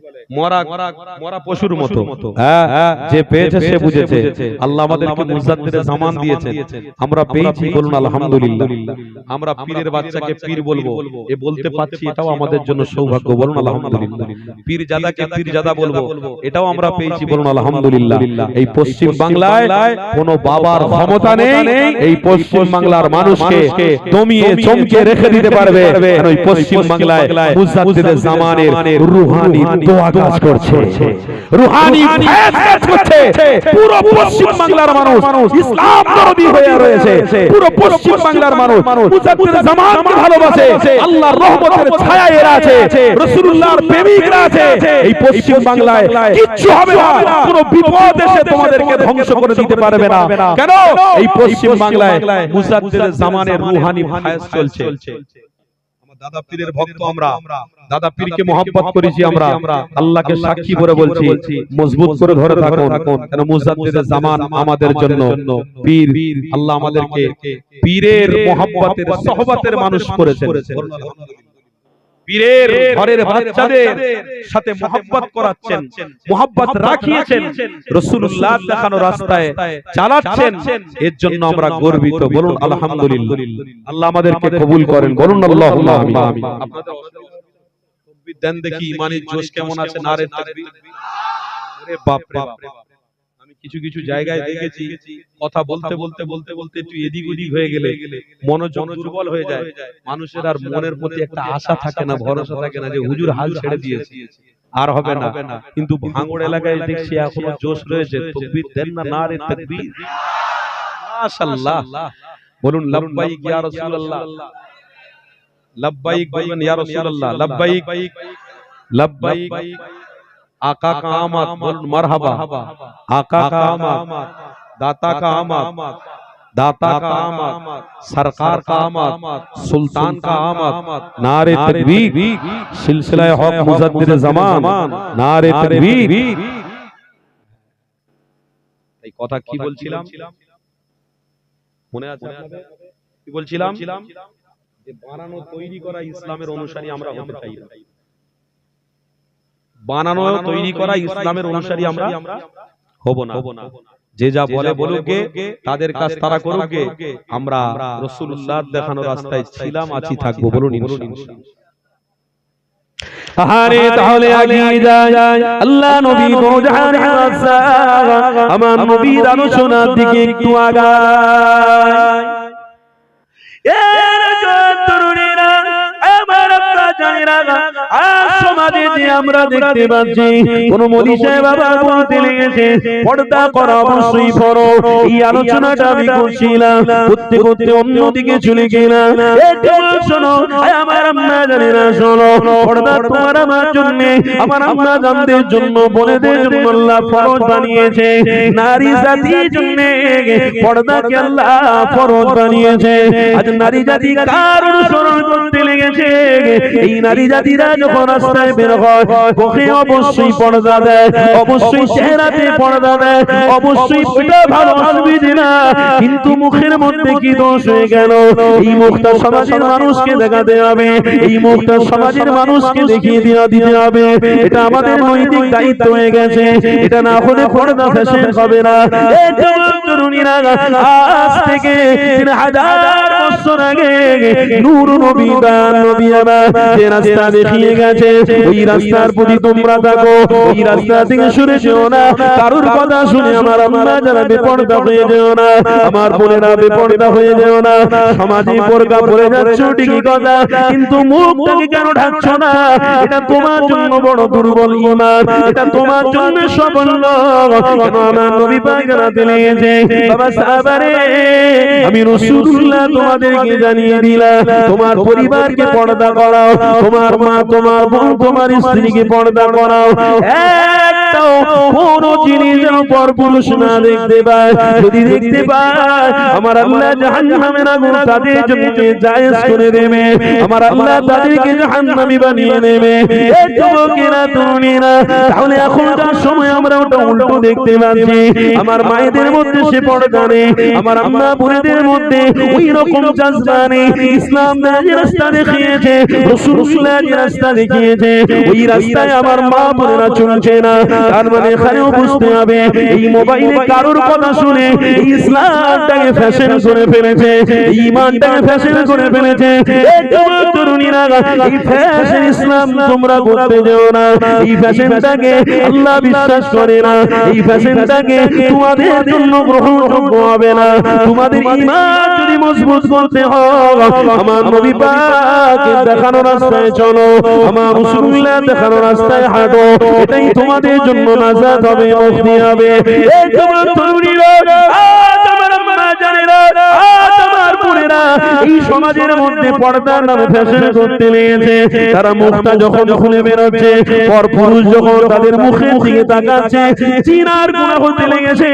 মরা পশুর মতো। হ্যাঁ, যে পেয়েছে সে বুঝেছে। আল্লাহ আমাদেরকে মুজাদ্দিদ জামান দিয়েছেন, আমরা পেয়েছি, বলুন আলহামদুলিল্লাহ। আমরা পীরের বাচ্চাকে পীর বলবো, এ বলতে পাচ্ছি, এটাও আমাদের জন্য সৌভাগ্য, বলুন আলহামদুলিল্লাহ। পীর জাদাকে পীর জাদা বলবো, এটাও আমরা পেয়েছি, বলুন আলহামদুলিল্লাহ। এই পশ্চিম বাংলায় কোনো বাবার ক্ষমতা নেই এই পশ্চিম বাংলার মানুষকে দমিয়ে চমকে রেখে দিতে পারবে। কারণ এই পশ্চিম বাংলায় মুজাদ্দিদ জামান রুহানি দোয়া কাজ করছে, রুহানি ফায়েজ কাজ করছে। পুরো পশ্চিম বাংলার মানুষ ইসলাম দরদি হয়ে রয়েছে। পুরো পশ্চিম বাংলার মানুষ মুজাদ্দিদ জামানকে ভালোবাসে। আল্লাহর রহমতের ছায়া এরা আছে, রাসূলুল্লাহর প্রেমিকরা আছে। এই পশ্চিম বাংলায় কিচ্ছু হবে না, কোনো বিপদ এসে তোমাদেরকে ধ্বংস করে দিতে পারবে না। কেন? এই পশ্চিম বাংলায় মুজাদ্দিদ জামানের রুহানি ফায়েজ চলছে। দাদা পীরের ভক্ত আমরা, দাদা পীরকে মহব্বত করেছি আমরা, আল্লাহকে সাক্ষী করে বলছি মজবুত করে ধরে থাকুন, কেন মুজাদ্দিদের জামান আমাদের জন্য পীর, আল্লাহ আমাদেরকে পীরের মহব্বতের সোহবতের মানুষ করেছেন। পীরের ঘরের বাচ্চাদের সাথে মহব্বত করাচ্ছেন, মহব্বত রাখিয়েছেন, রাসূলুল্লাহ দেখানো রাস্তায় চালাচ্ছেন, এর জন্য আমরা গর্বিত। বলুন আলহামদুলিল্লাহ। আল্লাহ আমাদেরকে কবুল করেন, বলুন আল্লাহুম্মা আমিন। আপনাদের তাকবীর দেন দেখি, ইমানের জোশ কেমন আছে, নারে তাকবীর। ওরে বাপ রে বাপ, আমি কিছু কিছু জায়গায় দেখেছি কথা বলতে বলতে বলতে বলতে একটু এদিক ওদিক হয়ে গেলে মনোযোগ দুর্বল হয়ে যায়, মানুষের আর মনের প্রতি একটা আশা থাকে না, ভরসা থাকে না যে হুজুর হাল ছেড়ে দিয়েছে আর হবে না। কিন্তু ভাঙড় এলাকায় দেখছি এখনো জোশ রয়েছে। তাকবীর দেন না, নারে তাকবীর, মাশাআল্লাহ। বলুন লব্বাইক ইয়া রাসূলুল্লাহ, লব্বাইক বলবেন ইয়া রাসূলুল্লাহ, লব্বাইক লব্বাইক। आका का आमद, बोल मरहबा। आका का आमद, दाता का आमद, दाता का आमद, सरकार का आमद, सुल्तान का आमद। नारे तकबीर, सिलसिला हक मुजद्दिद ज़मान, नारे तकबीर। এই কথা কি বলছিলাম মনে আছে আপনাদের? কি বলছিলাম যে বানানো তৈরি করা ইসলামের অনুসারী আমরা হতে চাই না। বানানো তৈরি করা ইসলামের অনুসারী আমরা হব না। যে যা বলে বলুক, তাদের কাজ তারা করুক, আমরা রাসূলুল্লাহ দেখানো রাস্তায় ছিলাম, আছি, থাকবো। বলুন ইনশাআল্লাহ। আহারে তাহলে আগিয়ে যায় আল্লাহ নবী দোজাহানের রাস্তা, আমার নবীর আলোচনার দিকে একটু আগায়। তরুণীরা, আমার আপনারা জানেরা, আজ সমাজে যে আমরা দেখতে পাচ্ছি কোন মৌলভী সাহেব বাবা বলতে লেগেছে পর্দা করা অবশ্যই ফরজ। এই আলোচনাটা আমি করছিলাম, করতে করতে অন্যদিকে চলে গেলাম। শোনো আমার আম্মা জানেরা, শোনো, পর্দা তোমার আমার জন্য, আমার আম্মা জানদের জন্য, বোনেদের জন্য আল্লাহ ফরজ বানিয়েছে। নারী জাতির জন্য পর্দাকে আল্লাহ ফরজ বানিয়েছে। আজ নারী জাতি কার অনুসরণ করতে লেগেছে? এই নারী জাতিরা যখন রাস্তায় বের হয় মুখে অবশ্যই পর্দা দেয়, অবশ্যই চেহারাতে পর্দা দেয়, অবশ্যই সেটা ভালো আসবে না, কিন্তু মুখের মধ্যে কি দোষ হয়ে গেল? এই মুখটা সমাজের মানুষকে দেখাতে হবে, এই মুখটা সমাজের মানুষকে দেখিয়ে দিতে হবে। এটা আমাদের নৈতিক দায়িত্ব হয়ে গেছে। এটা না হলে পর্দা ফ্যাশন হবে না। এই তরুণীরা, আজ থেকে 3000 বছর আগে নূর নবী নবী আমার যে রাস্তা দেখিয়ে গেছে, ওই রাস্তার প্রতি তোমরা থাকো, ওই রাস্তা থেকে সরে যেও না। কারোর কথা শুনে আমার আম্মা যারা বেপরদা হয়ে যেও না, আমার বোনেরা বেপরদা হয়ে যেও না। সমাজে বোরকা পরে যাচ্ছ ঠিকই কথা, কিন্তু মুখটাকে কেন ঢাকছো না? এটা তোমার জন্য বড় দুর্বল ঈমান, এটা তোমার জন্য সাফল্য। কেন আমার নবী পাক জানাতে লেগেছে, বাবা সাহাবারে, আমি রাসূলুল্লাহ তোমাদেরকে জানিয়ে দিলাম, তোমার পরিবারকে পর্দা করাও, তোমার মা, তোমার বোন, তোমার স্ত্রীকে পর্দা করাও। একটাও কোনো জিনিস পর পুরুষ না দেখতে পায়। যদি দেখতে পায়, আমার আল্লাহ জাহান্নামের আগুন তাদের জন্য জায়েজ করে দেবে, আমার আল্লাহ তাদেরকে জাহান্নামী বানিয়ে দেবে। এই যুবকেরা, তরুণীরা, তাহলে এখনকার সময় আমরা ওটা উল্টো দেখতে পাচ্ছি। আমার মায়েদের মধ্যে সে পর্দা নেই, আমার আম্মা বোনেদের মধ্যে ওই রকম জাযবা নেই। ইসলাম যে রাস্তা দেখিয়েছে, রাসূলুল্লাহ যে রাস্তা দেখিয়েছে, ওই রাস্তায় আমার মা বোনেরা চলছে না। তার মানে এখানেও বুঝতে হবে, এই মোবাইলে কারোর কথা শুনে এই ইসলামটাকে ফ্যাশন করে ফেলেছে, এই ঈমানটাকে ফ্যাশন করে ফেলেছে। এই যুবক তরুণীরা, এই ফ্যাশন ইসলাম তোমরা করতে যেও না। এই ফ্যাশনটাকে আল্লাহ বিশ্বাস করে না, এই ফ্যাশনটাকে তোমাদের জন্য গ্রহণযোগ্য হবে না। তোমাদের ঈমান যদি মজবুত করতে হয়, আমার নবী পাকের দেখানো রাস্তায় চলো, আমার রাসূলুল্লাহ দেখানো রাস্তায় হাঁটো। এটাই তোমাদের জন্য নাজাত হবে, মুক্তি হবে। এই যুবক তরুণীরা, আজ আমার আম্মা জানেরা, আজ আমার বোনেরা, এই সমাজের মধ্যে পর্দার নামে ফ্যাশন করতে লেগেছে। তারা মুখটা যখন খুলে বেরোচ্ছে, পরপুরুষ যখন তাদের মুখের দিকে তাকাচ্ছে, জিনার গুনাহ হতে লেগেছে।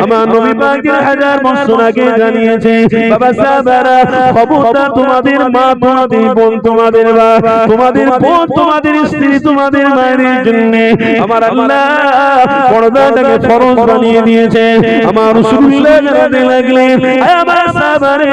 আমার নবী পাক 1000 বছর আগে জানিয়েছে, বাবা সাহাবারা, খবরদার তোমাদের মা, তোমাদের বোন, তোমাদের বাপ, তোমাদের বোন, তোমাদের স্ত্রী, তোমাদের মায়ের জন্য আমার আল্লাহ পর্দাটাকে ফরজ বানিয়ে দিয়েছে। আমার রাসূলুল্লাহ জানাতে লাগলেন, আমার সাহাবারে,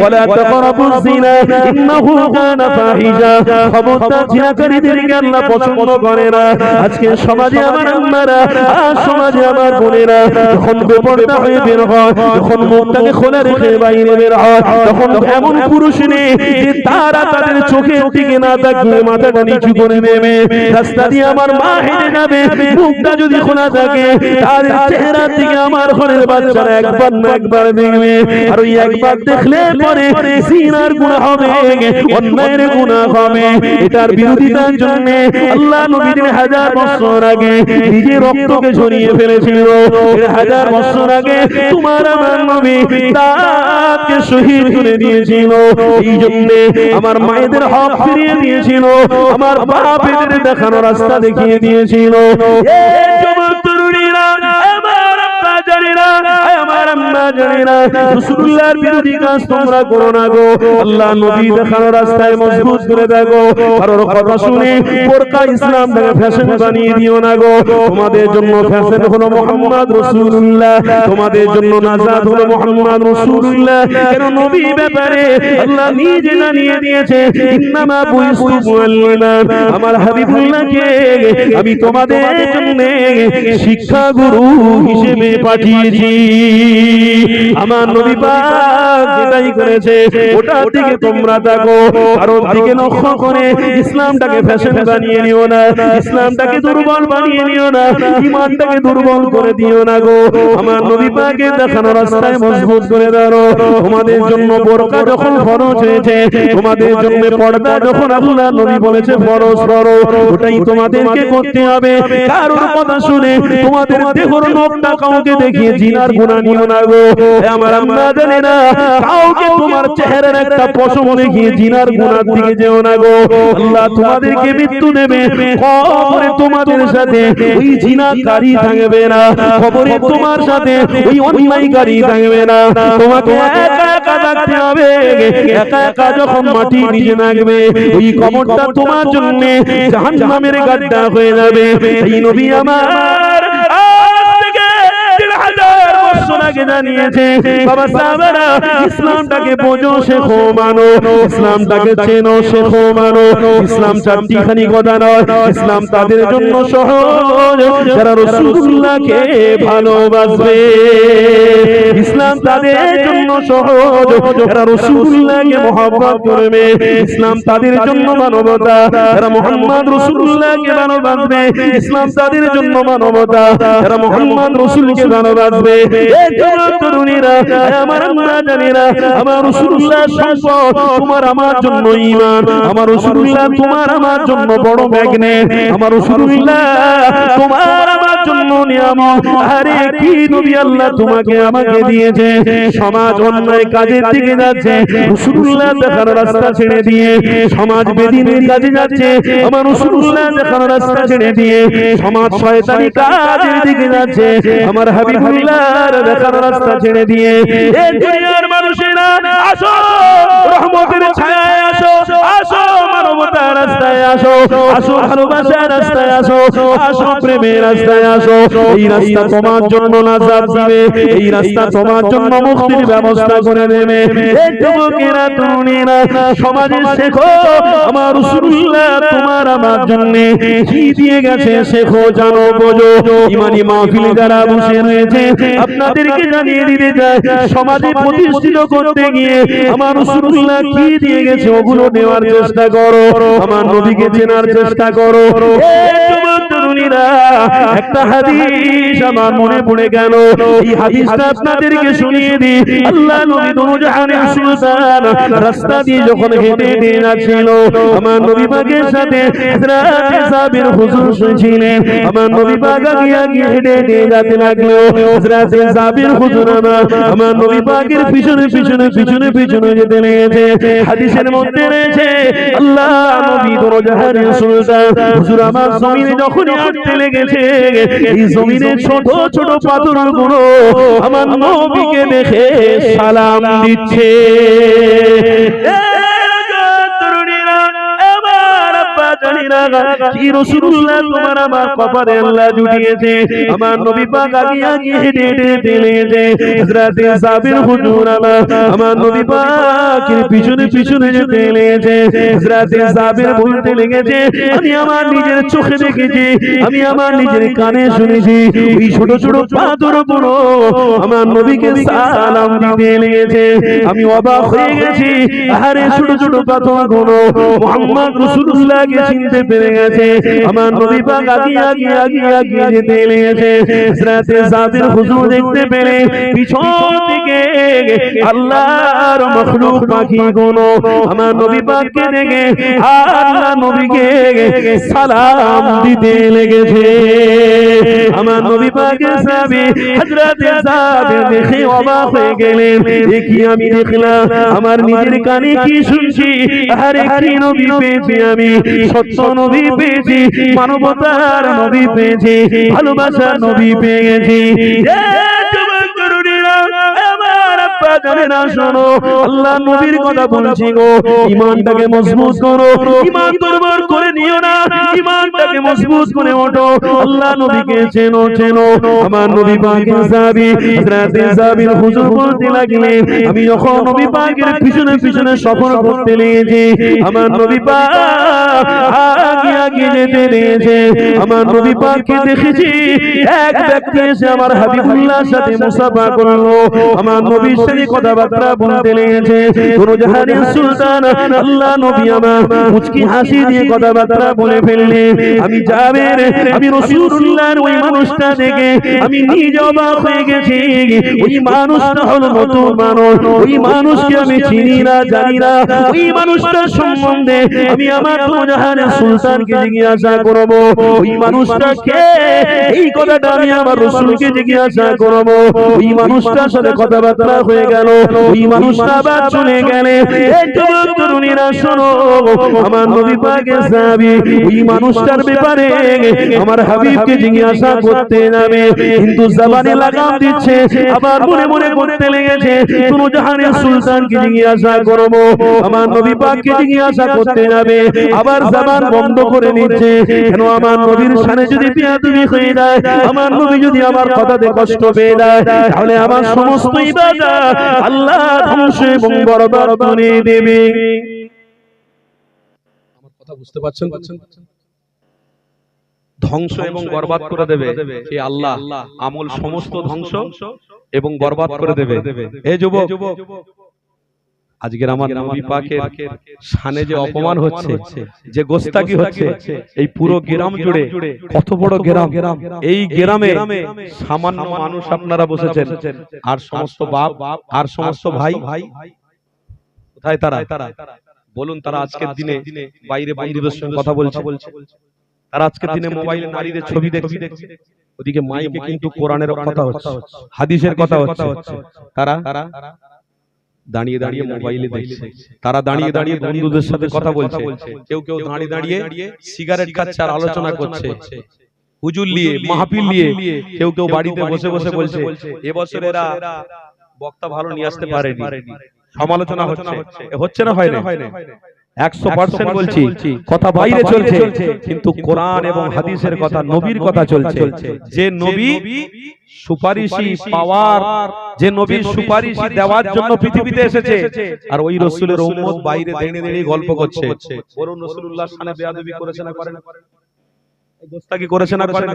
ওয়ালা তাকরাবুজ জিনা ইন্নাহু কানা ফাহিশা, খবরদার জিনাকারীদেরকে আল্লাহ পছন্দ করে না। আজকে সমাজে আমার আম্মারা, আজ সমাজে আমার বোনেরা যখন বেপরদা হয়ে বের হয়, যখন মুখটাকে খোলা রেখে বাইরে বের হয়, তখন এমন পুরুষ নেই যে তারা তাদের চোখের দিকে না তাকিয়ে মাথাটা নিচু করে নেবে। রাস্তা দিয়ে আমার মা হেঁটে যাবে, মুখটা যদি খোলা থাকে, তার চেহারার দিকে আমার ঘরের বাচ্চারা একবার না একবার দেখবে। আর ওই একবার দেখলে পরে জিনার গুনাহ হবে, অন্যায়ের গুনাহ হবে। এটার বিরোধিতার জন্য আল্লাহ নবীর 1000 বছর আগে নিজের রক্তকে ঝরিয়ে ফেলেছিল। 1000 বছর আগে তোমার আমার নবী তাকে শহীদ করে দিয়েছিল। এই জন্য আমার মায়েদের হক ফিরিয়ে দিয়েছিল, আমার বাপেদের দেখানো রাস্তা দেখিয়ে দিয়েছিল। এই যুবক তরুণীরা, আমার আব্বা জানেনা, আমার আম্মা জানেনা, রাসূলুল্লাহর বিরোধী কাজ তোমরা করো না গো। আল্লাহ নবী দেখানো রাস্তায় মজবুত করে দেখো। কারোর কথা শুনে বোরকা ইসলাম থেকে ফ্যাশন বানিয়ে দিও না গো। তোমাদের জন্য ফ্যাশন হলো মুহাম্মদ রাসূলুল্লাহ, তোমাদের জন্য নাজাত হলো মুহাম্মদ রাসূলুল্লাহ। কেন নবী ব্যাপারে আল্লাহ নিজে জানিয়ে দিয়েছে, ইন্নামা বুইসতু মুআল্লিমান, আমার হাবিবুল্লাহকে আমি তোমাদের জন্য শিক্ষা গুরু হিসেবে পাঠিয়েছি। আমার নবী পাক যেটাই করেছে ওটার দিকে তোমরা দেখো, কারোর দিকে লক্ষ্য করে ইসলামটাকে ফ্যাশন বানিয়ে নিও না, ইসলামটাকে দুর্বল বানিয়ে নিও না, ঈমানটাকে দুর্বল করে দিও না গো। আমার নবী পাকের দেখানো রাস্তায় মজবুত করে দাও। তোমাদের জন্য বোরকা যখন ফরজ হয়েছে, তোমাদের জন্য পর্দা যখন আল্লাহ নবী বলেছে ফরজ করো, ওটাই তোমাদেরকে করতে হবে। কারোর কথা শুনে তোমাদের দেহর নখটা কাউকে দেখিয়ে জিনার গুনাহ নিও না গো। আমার আম্মা জানে না, কাউকে তোমার চেহারার একটা পশম দেখিয়ে জিনার গুনার দিকে যেও না গো। আল্লাহ তোমাদেরকে মৃত্যু দেবে, কবরে তোমাদের সাথে ওই জিনাকারী থাকবে না, কবরে তোমার সাথে ওই অন্যায়কারী থাকবে না। তোমাকে একা একা থাকতে হবে। একা একা যখন মাটি নিচে নামবে, ওই কবরটা তোমার জন্য জাহান্নামের গাড্ডা হয়ে যাবে। এই নবী আমার আজ থেকে 3000 বছর আগে জানিয়েছে, বাবা সাহাবারা, ইসলামটাকে বোঝো, শেখো, মানো, ইসলামটাকে চেনো, শেখো, মানো। ইসলাম চারটিখানি কথা নয়, ইসলাম তাদের জন্য সহজ যারা রাসূলুল্লাহকে ভালোবাসবে। ইসলাম তাদের জন্য সহজ যারা রাসূলুল্লাহকে মহব্বত করবে। ইসলাম তাদের জন্য মানবতা যারা মুহাম্মদ রাসূলুল্লাহকে ভালোবাসবে। ইসলাম তাদের জন্য মানবতা যারা মুহাম্মদ রাসূলকে ভালোবাসবে। এই যুবক তরুণীরা, আমার আম্মা জানেরা, আমার রাসূলুল্লাহ সম্পদ তোমার আমার জন্য ঈমান, আমার রাসূলুল্লাহ তোমার আমার জন্য বড় ম্যাগনেট, আমার রাসূলুল্লাহ তোমার আমার জন্য নিয়ামত। আরে কি নবী আল্লাহ তোমাকে আমাকে দিয়েছে। সমাজ অন্যায় কাজের দিকে যাচ্ছে, রাসূলুল্লাহ দেখানো রাস্তা ছেড়ে দিয়ে সমাজ বেদিনের কাজে যাচ্ছে, আমার রাসূলুল্লাহ দেখানো রাস্তা ছেড়ে দিয়ে সমাজ শয়তানি কাজের দিকে যাচ্ছে, আমার হাবিবুল্লাহর দেখানো রাস্তা ছেড়ে দিয়ে। এই দুনিয়ার মানুষেরা আসো, রহমতের ছায়ায় আসো, আসো মানবতার রাস্তায় আসো, আসো ভালোবাসার রাস্তায় আসো, আসো প্রেমের রাস্তায় আসো। এই রাস্তা তোমার জন্য নাজাত দিবে, এই রাস্তা তোমার জন্য মুক্তির ব্যবস্থা করে দেবে। এই যুবকেরা, তরুণীরা, সমাজে শেখো, আমার রাসূলুল্লাহ তোমার আমার জন্য কি দিয়ে গেছে, শেখো, জানো, বোঝো। ইমানি মাহফিলে যারা বসে রয়েছে, আপনাদেরকে জানিয়ে দিতে চাই, সমাজে প্রতিষ্ঠিত করতে গিয়ে আমার রাসূলুল্লাহ কি দিয়ে গেছে ওগুলো নেওয়ার চেষ্টা করো, আমার নবীকে চেনার চেষ্টা করো। এই যুবক তরুণী তরুণীরা, একটা হাদিস আমার মনে পড়ে গেল, এই হাদিসটা আপনাদেরকে শুনিয়ে দিই। আল্লাহ নবী দোজাহানের সুলতান রাস্তা দিয়ে যখন হেঁটে হেঁটে যাচ্ছিল, আমার নবী পাকের সাথে হযরত সাবির হুজুর ছিলেন। আমার নবী পাক আগে আগে হেঁটে হেঁটে যেতে লাগলো। হযরত সাবির হুজুর আমার নবী পাকের পিছনে পিছনে পিছনে পিছনে যেতে লেগেছে। হাদিসের মধ্যে রয়েছে আল্লাহ নবী দোজাহানের সুলতান হুজুর আমার জমিনে যখন হাঁটতে লেগেছে, এই জমিনে ছোট ছোট পাথরগুলো আমার নবীকে দেখে সালাম দিচ্ছে। কি রাসূলুল্লাহ তোমার আমার কপালে আল্লাহ জুটিয়েছে। আমার নবী পাক আগে আগে হেঁটে হেঁটে লেগেছে। হযরত সাবির হুজুর আমার নবী পাকের পিছনে পিছনে যেতে লেগেছে। হযরত সাবির বলতে লেগেছে, আমি আমার নিজের চোখে দেখেছি, আমি আমার নিজের কানে শুনেছি, ওই ছোট ছোট পাথরগুলো আমার নবীকে সালাম দিতে লেগেছে। আমি অবাক হয়ে গেছি, আরে ছোট ছোট পাথরগুলো মুহাম্মদ রাসূলুল্লাহকে চিনতে পেরে গেছে। আমার নবী পাক আগে আগে আগে আগে যেতে লেগেছে। হযরত সাবির হুজুর দেখতে পেলে পিছন থেকে আল্লাহর মাখলুক পাখিগুলো আমার নবী পাককে দেখে আল্লাহ নবীকে সালাম দিতে লেগেছে। আমার নবী পাকের সাহাবী হযরত সাবির দেখে অবাক হয়ে গেলেন, এ কি আমি দেখলাম, আমার নিজের কানে কি শুনছি, আরে কি নবী পেয়েছি আমি, সত্য নবী পেয়েছি, মানবতার নবী পেয়েছি, ভালোবাসার নবী পেয়ে গেছি। শোনো, আল্লাহ নবীর কথা বলছি গো, ঈমানটাকে মজবুত করো, ঈমান দুর্বল করে নিও না, ঈমানটাকে মজবুত করে ওঠো। আল্লাহ নবীকে চেনো চেনো। আমার নবী পাকের সাহাবী হযরত সাবির হুজুর বলতে লাগলেন, আমি যখন নবী পাকের পিছনে পিছনে সফর করতে লেগেছি, আমার নবী পাক আগে আগে যেতে লেগেছে। আমার নবী পাককে দেখেছি, এক ব্যক্তি এসে আমার হাবিবুল্লাহর সাথে মুসাফা করলো, আমার নবীর সাথে কথাবার্তা বলতে লেগেছে। দোজাহানের সুলতান আল্লাহ নবী আমার মুচকি হাসি দিয়ে কথাবার্তা বলে ফেললেন। আমি জাবের, আমি রাসূলুল্লাহর ওই মানুষটা দেখে আমি নিজে অবাক হয়ে গেছি। ওই মানুষটা হলো নতুন মানুষ, ওই মানুষকে আমি চিনি না জানি না, ওই মানুষটার সম্বন্ধে আমি আমার দোজাহানের সুলতানকে জিজ্ঞাসা করব, ওই মানুষটা কে, এই কথাটা আমি আমার রাসূলকে জিজ্ঞাসা করব। ওই মানুষটার সাথে কথাবার্তা হয়ে গেল, ওই মানুষটা আবার চলে গেলে। এই যুবক তরুণীরা শোনো, আমার নবী পাকের সাহাবী ওই মানুষটার ব্যাপারে আমার হাবিবকে জিজ্ঞাসা করতে যাবে, কিন্তু জবানে লাগাম দিচ্ছে, আবার মনে মনে করতে লেগেছে দোজাহানের সুলতানকে জিজ্ঞাসা করব, আমার নবী পাককে জিজ্ঞাসা করতে যাবে, আবার জবান বন্ধ করে নিচ্ছে। কেন আমার নবীর শানে যদি বেয়াদবি হয়ে যায়, আমার নবী যদি আমার কথাতে কষ্ট পেয়ে যায়, তাহলে আমার সমস্ত ইবাদত আল্লাহ ধ্বংস এবং বরবাদ করে দেবে। আমার কথা বুঝতে পারছেন? ধ্বংস এবং বরবাদ করে দেবে কে? আল্লাহ। আমল সমস্ত ধ্বংস এবং বরবাদ করে দেবে। এই যুবক, আজকের আমার নবী পাকের শানে যে অপমান হচ্ছে, যে গোস্তাকি হচ্ছে, এই পুরো গ্রাম জুড়ে, কত বড় গ্রাম, এই গ্রামে সামান্য মানুষ আপনারা বসেছেন, আর সমস্ত বাপ আর সমস্ত ভাই কোথায় তারা? বলুন, তারা আজকের দিনে বাইরে বন্ধুদের সঙ্গে কথা বলছে, তারা আজকের দিনে মোবাইলে নারীদের ছবি দেখছে, ওদিকে মাইকে কিন্তু কোরআনের কথা হচ্ছে, হাদিসের কথা হচ্ছে, তারা দাঁড়িয়ে দাঁড়িয়ে মোবাইলে দেখছে, তারা দাঁড়িয়ে দাঁড়িয়ে বন্ধুদের সাথে কথা বলছে, কেউ কেউ দাঁড়িয়ে দাঁড়িয়ে সিগারেট খাচ্ছে আর আলোচনা করছে, হুজুর নিয়ে, মাহফিল নিয়ে, কেউ কেউ বাড়িতে বসে বসে বলছে এবছর এরা বক্তা ভালো নিয়ে আসতে পারেনি, সমালোচনা হচ্ছে না, হয় না? 100% বলছি, কথা বাইরে চলছে, কিন্তু কোরআন এবং হাদিসের কথা, নবীর কথা চলছে। যে নবী সুপারিশি পাওয়ার, যে নবীর সুপারিশি দেওয়ার জন্য পৃথিবীতে এসেছে, আর ওই রাসূলের উম্মত বাইরে দাঁড়িয়ে দাঁড়িয়ে গল্প করছে। বলুন, রাসূলুল্লাহর শানে বেয়াদবি করেছে না করেন? গোস্তাকি করেছে না করেন?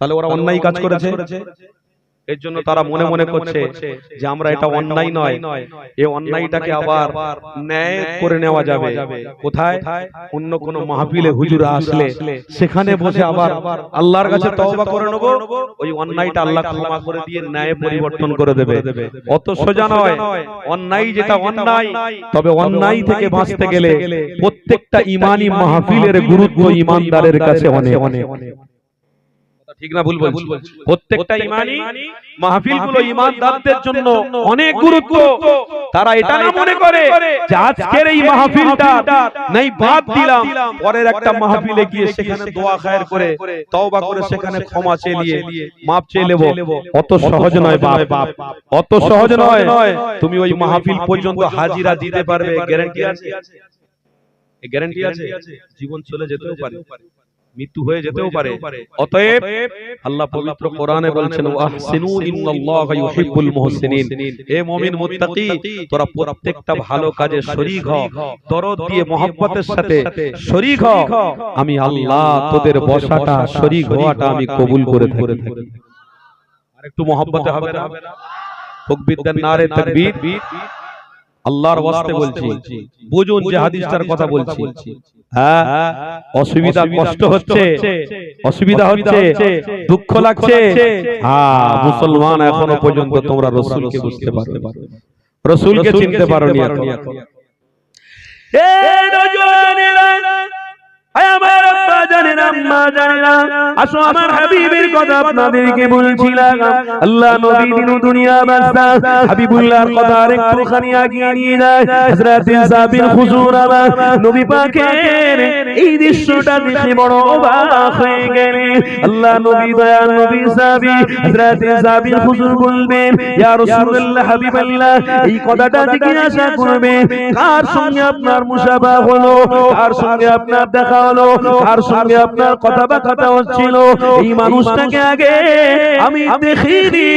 তাহলে ওরা অন্যায় কাজ করেছে। এর জন্য তারা মনে মনে করছে যে আমরা এটা অন্যায় নয়, এই অন্যায়টাকে আবার ন্যায় করে নেওয়া যাবে। কোথায়? অন্য কোন মাহফিলে হুজুরা আসলে সেখানে বসে আবার আল্লাহর কাছে তওবা করে নেব, ওই অন্যায়টা আল্লাহ ক্ষমা করে দিয়ে ন্যায় পরিবর্তন করে দেবে। অত সোজা নয়। অন্যায় যেটা অন্যায়, তবে অন্যায় থেকে বাঁচতে গেলে প্রত্যেকটা ঈমানি মাহফিলের গুরুত্ব ঈমানদারের কাছে অনেক। ঠিক না ভুল বলছি? প্রত্যেকটা ঈমানি মাহফিলগুলো ঈমানদারদের জন্য অনেক গুরুত্ব। তারা এটা না মনে করে যে আজকের এই মাহফিলটা নাই বাদ দিলাম, পরের একটা মাহফিলে গিয়ে সেখানে দোয়া খায়ের করে তওবা করে সেখানে ক্ষমা চেয়ে নিয়ে মাপ চেয়ে নেব। অত সহজ নয় বাপ, অত সহজ নয়। তুমি ওই মাহফিল পর্যন্ত হাজিরা দিতে পারবে, গ্যারান্টি আছে? গ্যারান্টি আছে? জীবন চলে যেতেও পারে, মৃত্যু হয়ে যেতেও পারে। অতএব আল্লাহ পবিত্র কোরআনে বলছেন ওয়াহসিনু ইন্নাল্লাহা ইউহিব্বুল মুহসিনিন। হে মুমিন মুত্তাকি, তোরা প্রত্যেকটা ভালো কাজে শরীক হও, দরদ দিয়ে মহব্বতের সাথে শরীক হও। আমি আল্লাহ তোদের বসাটা শরীক হওয়াটা আমি কবুল করে থাকি। আরেকটু মহব্বতে হবে না? তাকবীর দেন, নারে তাকবীর। আল্লাহর ওয়াস্তে বলছি, বুঝুন যে হাদিসটার কথা বলছি। হ্যাঁ, অসুবিধা কষ্ট হচ্ছে, অসুবিধা হচ্ছে, দুঃখ লাগছে। হ্যাঁ, মুসলমান এখনো পর্যন্ত তোমরা রাসূলকে বুঝতে পারবে, রাসূলকে চিনতে পারোনি এখন। এ নওজওয়ানেরা, আয় আমার আব্বা জানেন, আম্মা জানেন, আসো আমার হাবিবের কথা আপনাদেরকে বলছিলাম। আল্লাহ নবী দিন দুনিয়া বাদশা হাবিবুল্লাহর কথা একটুখানি আগিয়ে নিয়ে যায়। হযরত সাবির হুজুর আমার নবী পাকের এই দৃশ্যটা দেখে বড় অবাক হয়ে গেলেন। আল্লাহ নবী দয়ার নবী সাবি হযরত সাবির হুজুর বলবেন, ইয়া রাসূলুল্লাহ হাবিবাল্লাহ, এই কথাটা জিজ্ঞাসা করবে কার সঙ্গে আপনার মুসাফা হলো, কার সঙ্গে আপনার দেখা হলো, কার সঙ্গে আপনার কথাবার্তা হচ্ছিল, এই মানুষটাকে আগে আমি দেখিনি,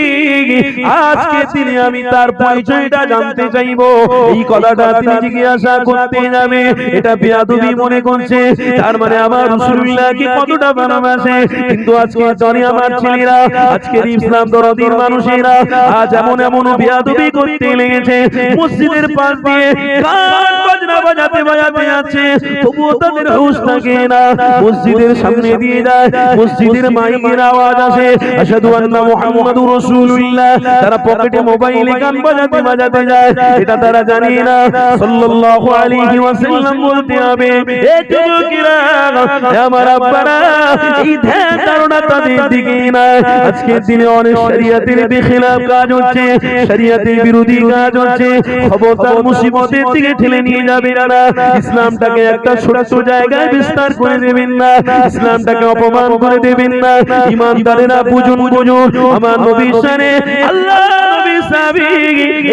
আজকে তিনি আমি তার পরিচয়টা জানতে চাইবো। এই কথাটা তিনি জিজ্ঞাসা করতে যাবে, এটা বেয়াদবি মনে করছে, তার মানে আমার রাসূলুল্লাহকে কতটা ভালোবাসে। কিন্তু আজকে জানি আমার ছেলেরা, আজকের ইসলাম দরদির মানুষেরা আজ এমন এমন বেয়াদবি করতে লেগেছে, মসজিদের পাশ দিয়ে গান বাজনা বাজাতে বাজাতে যাচ্ছে, তবুও তাদের হুঁশ থাকে না। মসজিদের সামনে দিয়ে যায়, মসজিদের মাইকের আওয়াজ আসে, আশহাদু আন্না মুহাম্মাদুর রাসূলুল্লাহ, তারা পকেটে মোবাইলে গান বাজাতে বাজাতে যায়, এটা তারা জানে না। সাল্লাল্লাহু আলাইহি ওয়াসাল্লাম বলতে হবে, এ যুবকেরা, আমার আব্বারা, এই ধ্যান ধারণা তাদের দিকে না। আজকের দিনে অনেক শরিয়তের বেখিলাফ কাজ হচ্ছে, শরিয়তের বিরোধী কাজ হচ্ছে, খবরদার মুসিবতের দিকে ঠেলে নিয়ে যাবে না। ইসলামটাকে একটা ছোট জায়গায় বিস্তার করে দেবেন না, ইসলামটাকে অপমান করে দেবেন না। ঈমানদারেরা বুঝুন, বুঝুন আমার নবীর শানে আল্লাহ নবী সাহাবী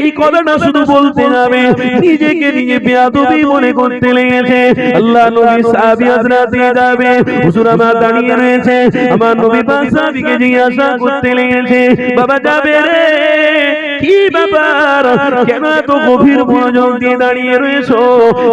এই কথাটা শুধু বলতে যাবে, নিজেকে নিজে বেয়াদবি মনে করতে লেগেছে। আল্লাহ নবী সাহাবী হযরতে যাবে, হুজুর আমার দাঁড়িয়ে রয়েছে, আমার নবী পাক সাহাবীকে জিজ্ঞাসা করতে লেগেছে, বাবা যাবে রে, কি ব্যাপার, কেন এত গভীর মনোযোগ দিয়ে দাঁড়িয়ে রয়েছো?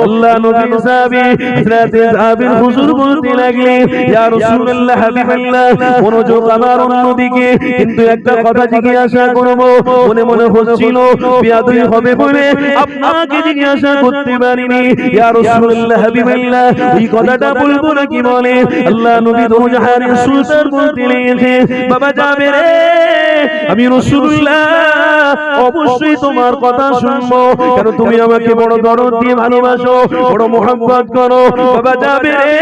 আল্লাহ নবী সাহাবী হযরতে সাহাবীর হুজুর বলতে লাগলেন, ইয়া রাসূলুল্লাহ হাবিবাল্লাহ, মনোযোগ আমার অন্যদিকে, কিন্তু একটা কথা জিজ্ঞাসা করব, মনে মনে হচ্ছিল বেয়াদবি হবে বলে আপনাকে জিজ্ঞাসা করতে পারিনি। ইয়া রাসূলুল্লাহ হাবিবাল্লাহ, এই কথাটা বলবো নাকি বলে? আল্লাহ নবী দো জাহানের সুলতান বলতে লেগেছে, বাবা যাবে রে, আমি রাসূলুল্লাহ অবশ্যই তোমার কথা শুনবো, কারণ তুমি আমাকে বড় দরদ দিয়ে ভালোবাসো, বড় মহব্বত করো। বাবা যাবে রে,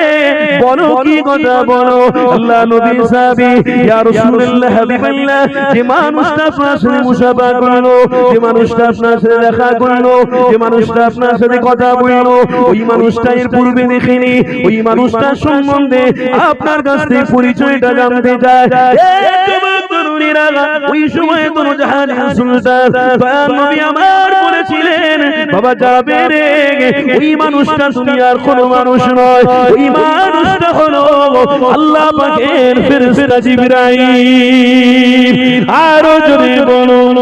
বলো কি কথা বলো। আল্লাহ নবী সাহাবী, ইয়া রাসূলুল্লাহ হাবিবাল্লাহ, যে মানুষটা আপনার সাথে মুসাফা করলো, যে মানুষটা আপনার সাথে দেখা করলো, যে মানুষটা আপনার সাথে কথা বললো, ওই মানুষটা এর পূর্বে দেখিনি, ওই মানুষটার সম্বন্ধে আপনার কাছ থেকে পরিচয়টা জানতে চায়। ওই সময় তো জাহানের সুলতান দয়াল নবী আমার বলেছিলেন, বাবা যাবে রে, ওই মানুষটা দুনিয়ার কোনো মানুষ নয়, ওই মানুষটা হলো আল্লাহ পাকের ফেরেশতা জিবরাইল। আরো জোরে বলুন,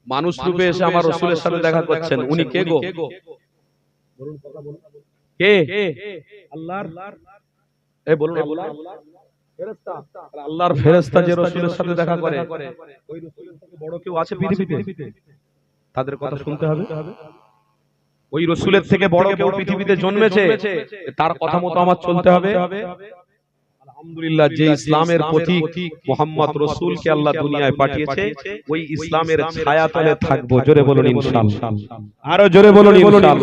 মানুষ রূপে এসে আমার রাসূলের সাথে দেখা করছেন, উনি কে গো? কে? আল্লাহর এই বলুন ফেরেশতা, আল্লাহর ফেরেশতা যে রাসূলের সাথে দেখা করে, ওই রাসূলের থেকে বড় কেউ আছে পৃথিবীতে? তাদের কথা শুনতে হবে। ওই রাসূলের থেকে বড় কেউ পৃথিবীতে জন্মেছে, তার কথা মতো আমার চলতে হবে। আলহামদুলিল্লাহ, যে ইসলামের পথিক মুহাম্মদ রাসূলকে আল্লাহ দুনিয়ায় পাঠিয়েছে, ওই ইসলামের ছায়াতলে থাকবো। জোরে বলুন ইনশাআল্লাহ। আরো জোরে বলুন ইনশাআল্লাহ।